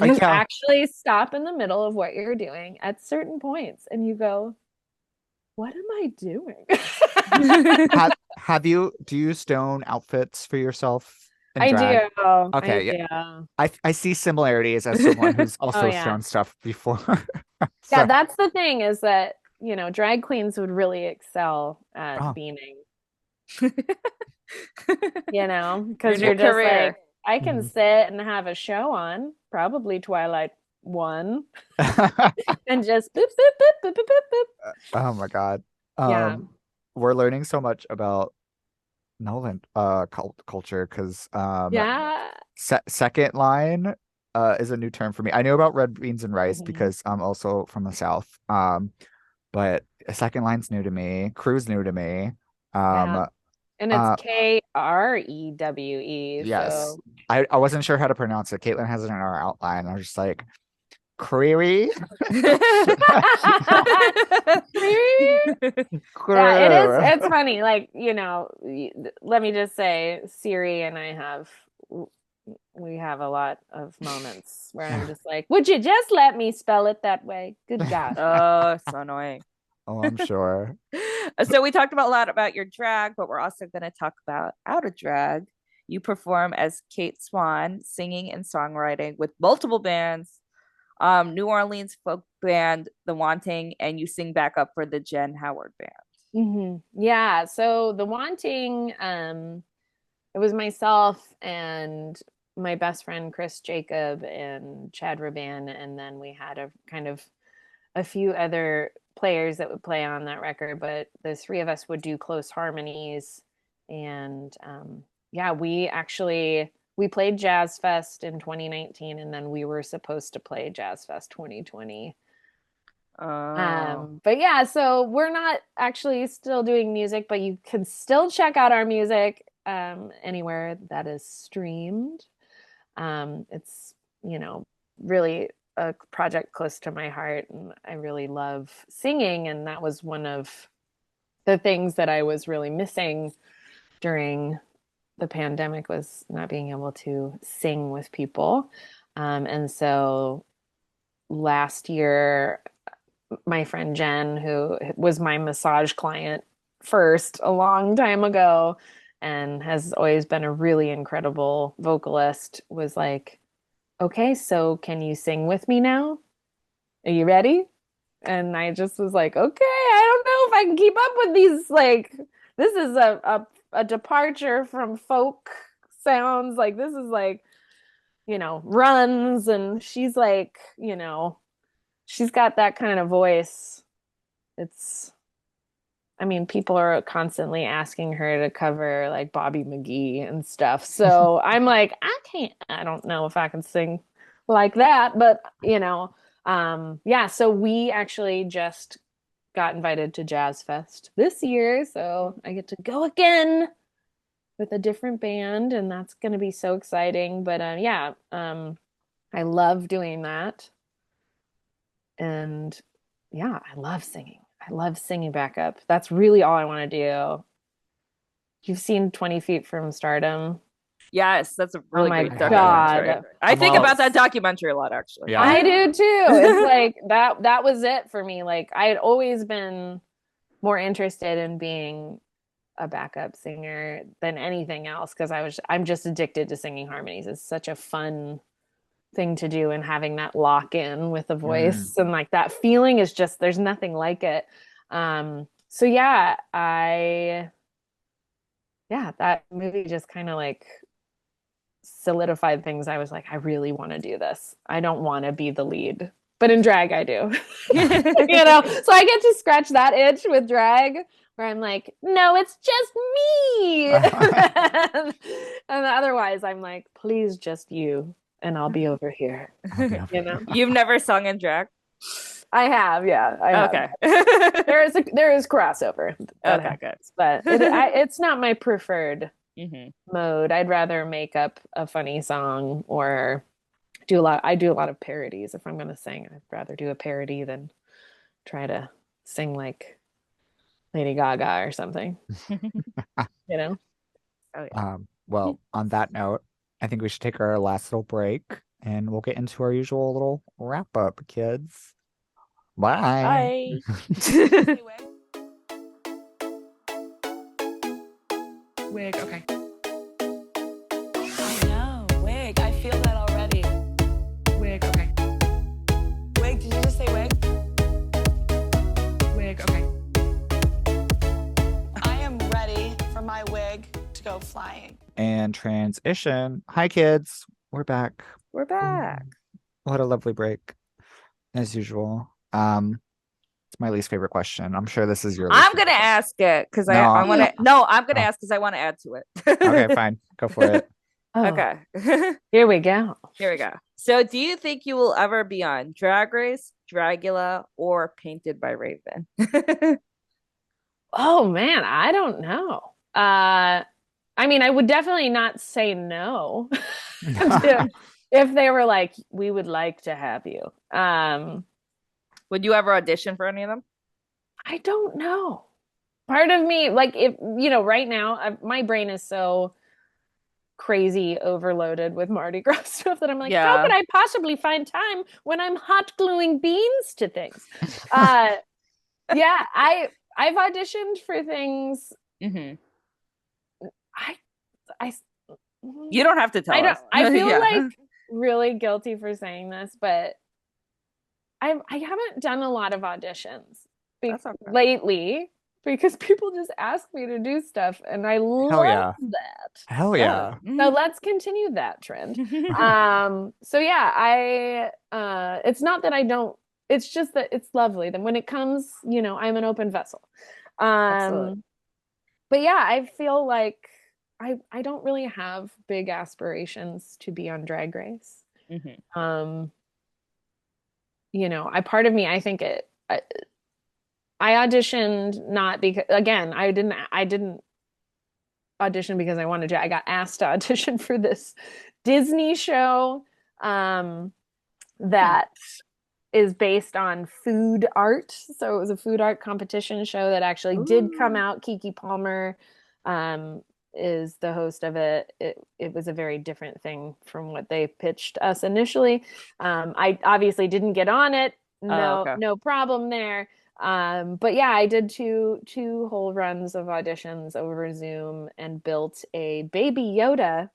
You actually stop in the middle of what you're doing at certain points and you go, what am I doing? Do you stone outfits for yourself? I do. Okay, yeah. I see similarities as someone who's also shown stuff before. Yeah, that's the thing, is that, you know, drag queens would really excel at beaning. You know, because you're just like, I can sit and have a show on, probably Twilight 1, and just boop, boop, boop, boop, boop, boop. Oh my God. Yeah. We're learning so much about Nolan culture, because second line is a new term for me. I know about red beans and rice because I'm also from the South. But second line's new to me. Crew's new to me. And it's Krewe. Yes. So. I wasn't sure how to pronounce it. Caitlin has it in our outline. I was just like, Krewe? Yeah, it is. It's funny. Like, you know, let me just say, Siri and I we have a lot of moments where I'm just like, would you just let me spell it that way? Good God. Oh, so annoying. Oh, I'm sure. So we talked about a lot about your drag, but we're also going to talk about out of drag. You perform as Kate Swan, singing and songwriting with multiple bands, New Orleans folk band The Wanting, and you sing backup for the Jen Howard band. Yeah, so The Wanting, it was myself and my best friend Chris Jacob and Chad Raban, and then we had a few other players that would play on that record, but the three of us would do close harmonies. And yeah, we played Jazz Fest in 2019, and then we were supposed to play Jazz Fest 2020. But yeah, so we're not actually still doing music, but you can still check out our music anywhere that is streamed. It's, really a project close to my heart, and I really love singing, and that was one of the things that I was really missing during the pandemic, was not being able to sing with people. And so last year, my friend Jen, who was my massage client first a long time ago and has always been a really incredible vocalist, was like, okay, so can you sing with me now? Are you ready? And I just was like, okay, I don't know if I can keep up with these. Like, this is a departure from folk sounds. Like, this is like, runs. And she's like, she's got that kind of voice. People are constantly asking her to cover like Bobby McGee and stuff. So I'm like, I don't know if I can sing like that, but yeah, so we actually just got invited to Jazz Fest this year, so I get to go again with a different band, and that's going to be so exciting. But I love doing that. And yeah, I love singing. I love singing backup. That's really all I want to do. You've seen 20 Feet from Stardom? Yes, that's a really great God. documentary. I think about that documentary a lot, actually. Yeah. I do too. It's like that was it for me. Like, I had always been more interested in being a backup singer than anything else, because I'm just addicted to singing harmonies. It's such a fun thing to do, and having that lock in with a voice and like that feeling is just, there's nothing like it. So yeah, that movie just kind of like solidified things. I was like, I really want to do this. I don't want to be the lead, but in drag I do. So I get to scratch that itch with drag, where I'm like, no, it's just me. And otherwise I'm like, please, just you, and I'll be over here. You've never sung in drag? I have, yeah. I have. Okay. There is crossover. Okay, good. But it's not my preferred mode. I'd rather make up a funny song or do a lot of parodies. If I'm going to sing, I'd rather do a parody than try to sing like Lady Gaga or something. Oh, yeah. Well, on that note, I think we should take our last little break, and we'll get into our usual little wrap up, kids. Bye. Bye. Wig, okay. I know, wig. I feel that already. Wig, okay. Wig, did you just say wig? Wig, okay. I am ready for my wig to go flying. And transition. Hi, kids. We're back. We're back. What a lovely break, as usual. It's my least favorite question. I'm sure this is your. I'm gonna ask it because I want to. No, I'm gonna ask because I want to add to it. Okay, fine. Go for it. Okay. Here we go. So, do you think you will ever be on Drag Race, Dragula, or Painted by Raven? Oh man, I don't know. I would definitely not say no if they were like, we would like to have you. Would you ever audition for any of them? I don't know. Part of me, like, if right now, my brain is so crazy overloaded with Mardi Gras stuff that I'm like, how could I possibly find time when I'm hot gluing beans to things? Yeah, I've auditioned for things. Mhm. I You don't have to tell us. I feel Yeah. like really guilty for saying this, but I haven't done a lot of auditions That's okay. lately because people just ask me to do stuff, and I love yeah. that. Hell yeah. So let's continue that trend. So yeah, it's not that I don't, it's just that it's lovely. Then when it comes, I'm an open vessel. Excellent. But yeah, I feel like I don't really have big aspirations to be on Drag Race. Mhm. I part of me, I think I auditioned not because, again, I didn't audition because I wanted to. I got asked to audition for this Disney show that is based on food art. So it was a food art competition show that actually did come out. Kiki Palmer is the host of it. It was a very different thing from what they pitched us initially. I obviously didn't get on it. Okay. No problem there. But yeah, I did two whole runs of auditions over Zoom and built a baby Yoda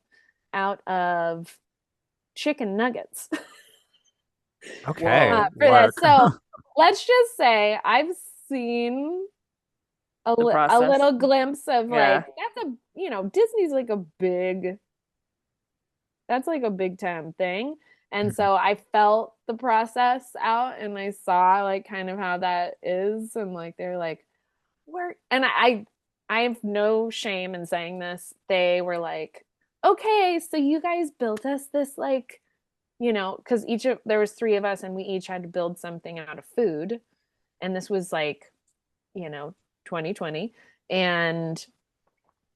out of chicken nuggets. Okay. For this. Work. So let's just say I've seen The a process. little glimpse of Yeah. like, that's Disney's like that's like a big time thing. And so I felt the process out and I saw like kind of how that is. And like, they're like, and I have no shame in saying this. They were like, okay, so you guys built us this like, because there was three of us and we each had to build something out of food. And this was like, 2020. And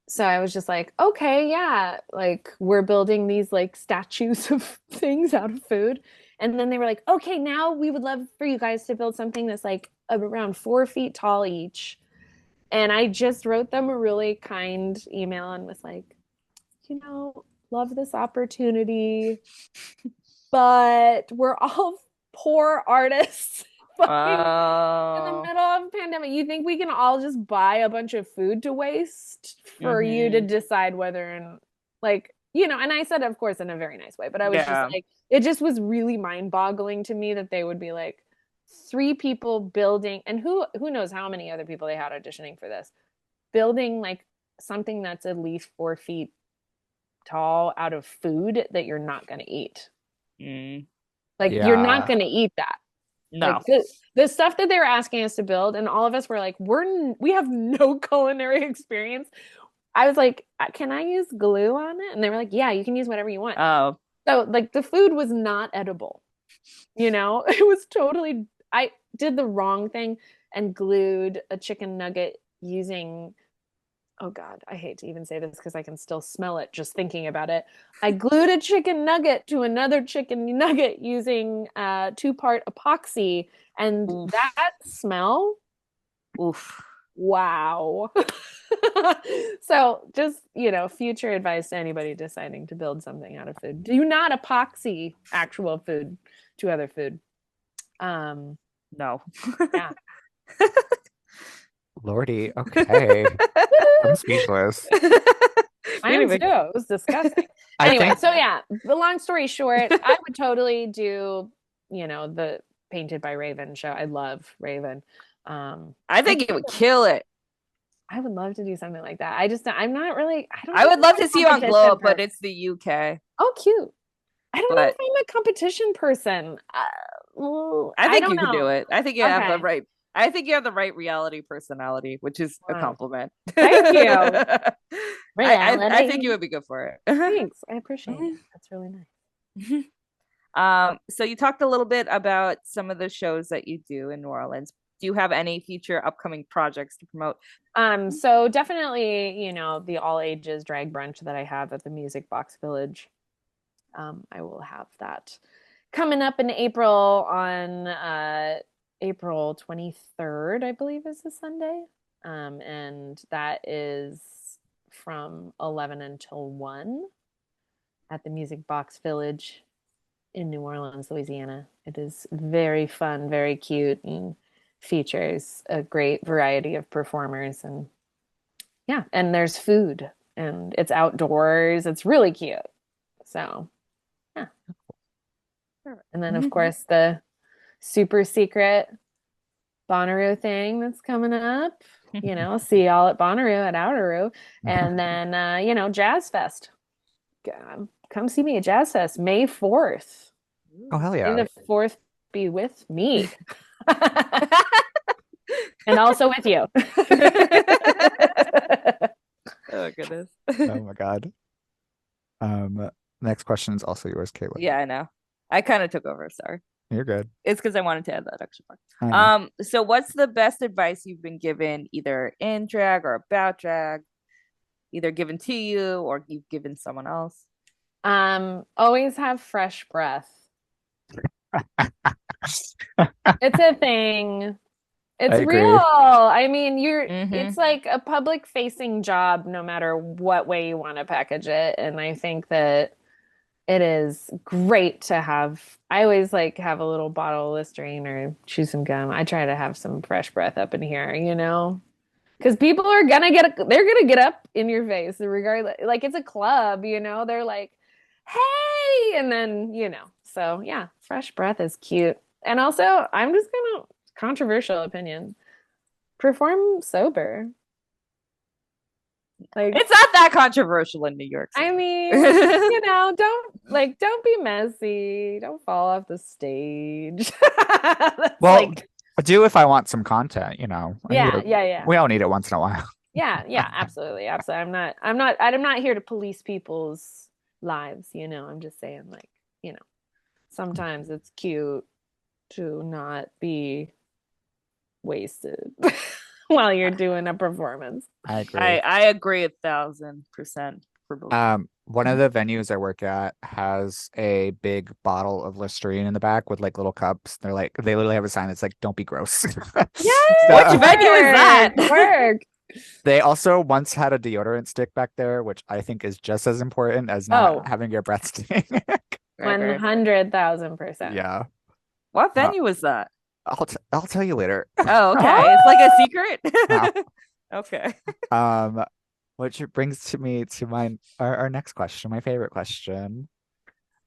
so I was just like, okay, yeah, like we're building these like statues of things out of food. And then they were like, okay, now we would love for you guys to build something that's like around 4 feet tall each. And I just wrote them a really kind email and was like, love this opportunity, but we're all poor artists fucking in the middle of a pandemic. You think we can all just buy a bunch of food to waste for you to decide whether and like, and I said, of course, in a very nice way, but I was just like, it just was really mind-boggling to me that they would be like three people building, and who knows how many other people they had auditioning for this, building like something that's at least 4 feet tall out of food that you're not going to eat. Like you're not going to eat that. No. Like the stuff that they were asking us to build, and all of us were like, we have no culinary experience. I was like, can I use glue on it? And they were like, yeah, you can use whatever you want. Oh. So like the food was not edible. It was totally, I did the wrong thing and glued a chicken nugget using, oh God, I hate to even say this because I can still smell it just thinking about it. I glued a chicken nugget to another chicken nugget using 2-part epoxy, and that smell, wow. So just, future advice to anybody deciding to build something out of food. Do not epoxy actual food to other food. No. Yeah. Lordy, okay. I'm speechless. I am too. It was disgusting. Anyway, so yeah, the long story short, I would totally do, the Painted by Raven show. I love Raven. I think it would kill it. I would love to do something like that. I'm not really, I would love to see you on Glow Up, but it's the UK. Oh, cute. I don't know if I'm a competition person. I think you can do it. I think you have the right. I think you have the right reality personality, which is a compliment. Thank you. I think you would be good for it. Thanks. I appreciate it. That's really nice. So you talked a little bit about some of the shows that you do in New Orleans. Do you have any future upcoming projects to promote? So definitely, the all ages drag brunch that I have at the Music Box Village. I will have that coming up in April on April 23rd, I believe is the Sunday. And that is from 11 until 1 at the Music Box Village in New Orleans, Louisiana. It is very fun, very cute, and features a great variety of performers, and yeah, and there's food and it's outdoors. It's really cute. So yeah. And then of course the super secret Bonnaroo thing that's coming up. See y'all at Bonnaroo at Outeroo. And then Jazz Fest. Come see me at Jazz Fest May 4th. Oh, hell yeah. May the 4th be with me. And also with you. Oh goodness. Oh my God. Next question is also yours, Caitlin. Yeah, I know. I kind of took over. Sorry. You're good. It's because I wanted to add that extra part. So what's the best advice you've been given, either in drag or about drag, either given to you or you've given someone else? Always have fresh breath. It's a thing. It's real. I mean, it's like a public facing job no matter what way you want to package it. And I think that it is great to have. I always have a little bottle of Listerine or chew some gum. I try to have some fresh breath up in here, because people are they're gonna get up in your face regardless. Like, it's a club, they're like, hey, and then so yeah, fresh breath is cute. And also, I'm just gonna controversial opinion, perform sober. Like, it's not that controversial in New York City. I mean, don't be messy. Don't fall off the stage. Well, do if I want some content, Yeah. We all need it once in a while. Yeah, absolutely. I'm not here to police people's lives, I'm just saying, sometimes it's cute to not be wasted while you're doing a performance. I agree. I agree 1,000% for both. One of the venues I work at has a big bottle of Listerine in the back with little cups. They literally have a sign that's like, "Don't be gross." Yes! Which venue is that? WERRRK. They also once had a deodorant stick back there, which I think is just as important as not having your breath stink. 100,000%. Yeah. What venue was that? I'll tell you later. Oh, okay. It's like a secret. Okay. Which brings me to our next question, my favorite question.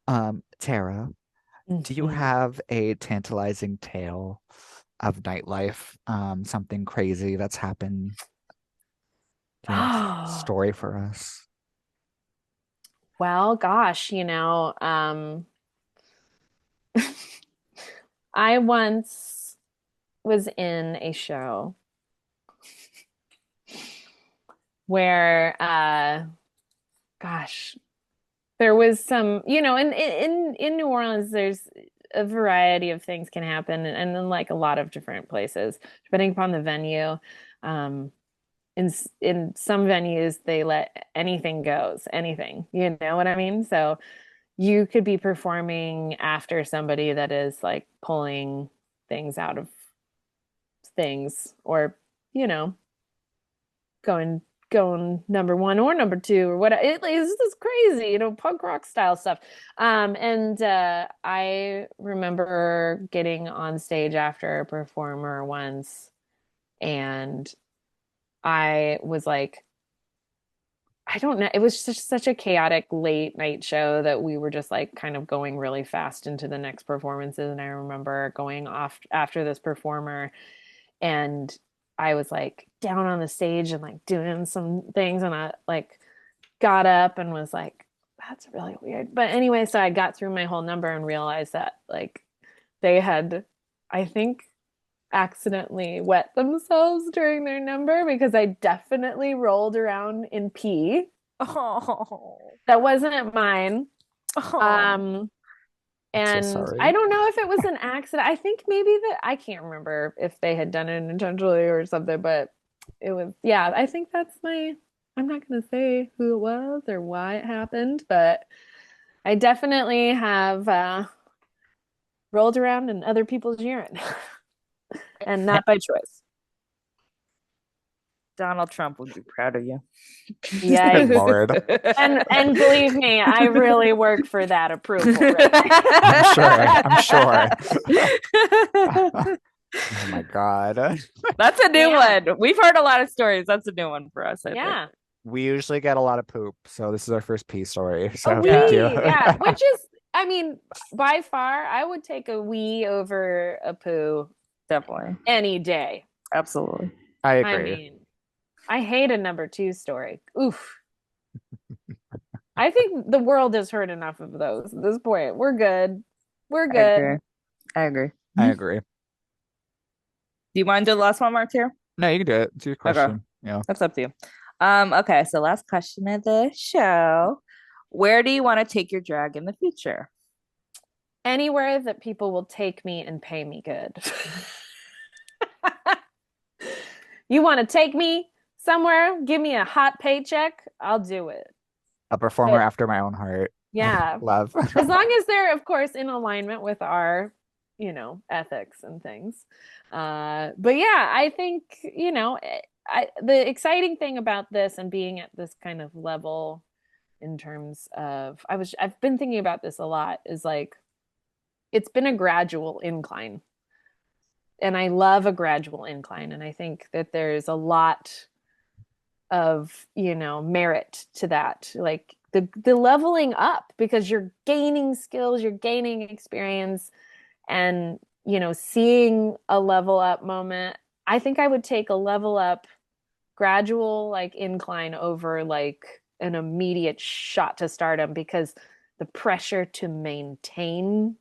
Tarah, do you have a tantalizing tale of nightlife? Something crazy that's happened? Story for us. Well, gosh, I once was in a show where, there was some, in New Orleans, there's a variety of things can happen, and then a lot of different places, depending upon the venue. In some venues, they let anything goes, anything, you know what I mean? So you could be performing after somebody that is pulling things out of things, or going number one or number two or whatever. This is crazy, punk rock style stuff. And I remember getting on stage after a performer once, and I was I don't know. It was just such a chaotic late night show that we were just kind of going really fast into the next performances. And I remember going off after this performer, and I was down on the stage and doing some things, and I got up and was that's really weird. But anyway, so I got through my whole number and realized that they had, I think, accidentally wet themselves during their number, because I definitely rolled around in pee. Oh, that wasn't mine. And so I don't know if it was an accident. I think maybe I can't remember if they had done it intentionally or something, but it was, I think that's I'm not going to say who it was or why it happened, but I definitely have rolled around in other people's urine. And not by choice. Donald Trump would be proud of you. Yeah, Lord. And believe me, I really work for that approval. Right? I'm sure. Oh my God. That's a new Yeah. one. We've heard a lot of stories. That's a new one for us, I think. Yeah. We usually get a lot of poop, so this is our first pee story. So A wee, thank you. yeah. Which is, I mean, by far, I would take a wee over a poo Definitely. any day. Absolutely. I I agree. mean, I hate a number 2 story. Oof. I think the world has heard enough of those at this point. We're good. We're good. I agree. I agree. Do you want to do the last one, Martyr? No, you can do it. It's your question. Yeah. That's up to you. Okay, so last question of the show. Where do you want to take your drag in the future? Anywhere that people will take me and pay me good. You want to take me somewhere? Give me a hot paycheck? I'll do it. A performer after my own heart. Yeah. Love. As long as they're, of course, in alignment with our, ethics and things. But yeah, I think, the exciting thing about this and being at this kind of level in terms of, I've been thinking about this a lot, is like, it's been a gradual incline. And I love a gradual incline. And I think that there's a lot of, merit to that. Like the leveling up, because you're gaining skills, you're gaining experience, and, seeing a level up moment. I think I would take a level up gradual, like incline over like an immediate shot to stardom, because the pressure to maintain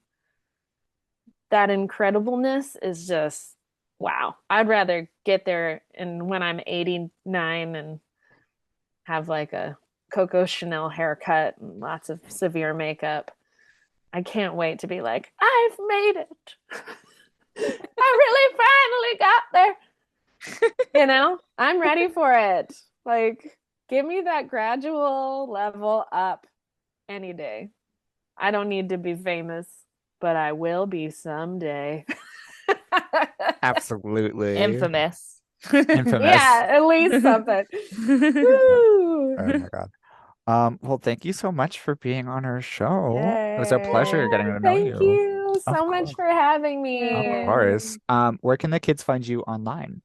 that incredibleness is just, wow. I'd rather get there and when I'm 89 and have like a Coco Chanel haircut and lots of severe makeup. I can't wait to be like, I've made it. I really finally got there. I'm ready for it. Like, give me that gradual level up any day. I don't need to be famous, but I will be someday. Absolutely. Infamous. Infamous. Yeah, at least something. Woo. Oh my God. Well, thank you so much for being on our show. It was a pleasure getting to know Thank you Of so much course. for having me. Of course. Where can the kids find you online?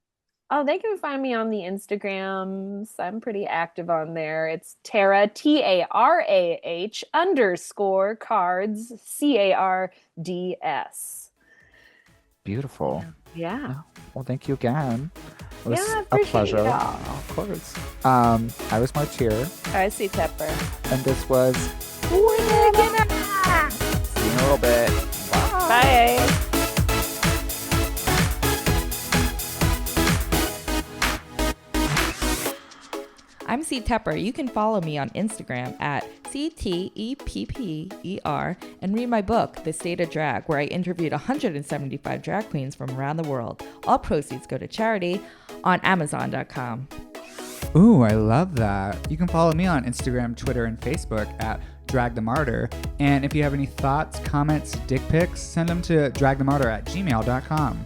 Oh, they can find me on the Instagrams. I'm pretty active on there. It's Tarah, TARAH _ cards, CARDS. Beautiful. Yeah. Well, thank you again. It was Yeah, a appreciate pleasure. y'all. Of course. I was Martyr, I see Tepper. and this was Wigging. See you in a little bit. Bye. I'm C Tepper. You can follow me on Instagram at CTEPPER and read my book, The State of Drag, where I interviewed 175 drag queens from around the world. All proceeds go to charity on Amazon.com. Ooh, I love that. You can follow me on Instagram, Twitter, and Facebook at Drag the Martyr. And if you have any thoughts, comments, dick pics, send them to dragthemartyr@gmail.com.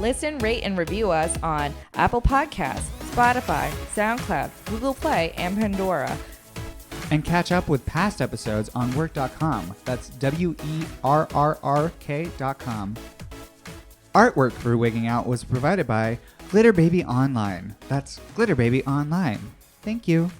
Listen, rate, and review us on Apple Podcasts, Spotify, SoundCloud, Google Play, and Pandora. And catch up with past episodes on WERRRK.com. That's WERRRK.com. Artwork for Wigging Out was provided by Glitter Baby Online. That's Glitter Baby Online. Thank you.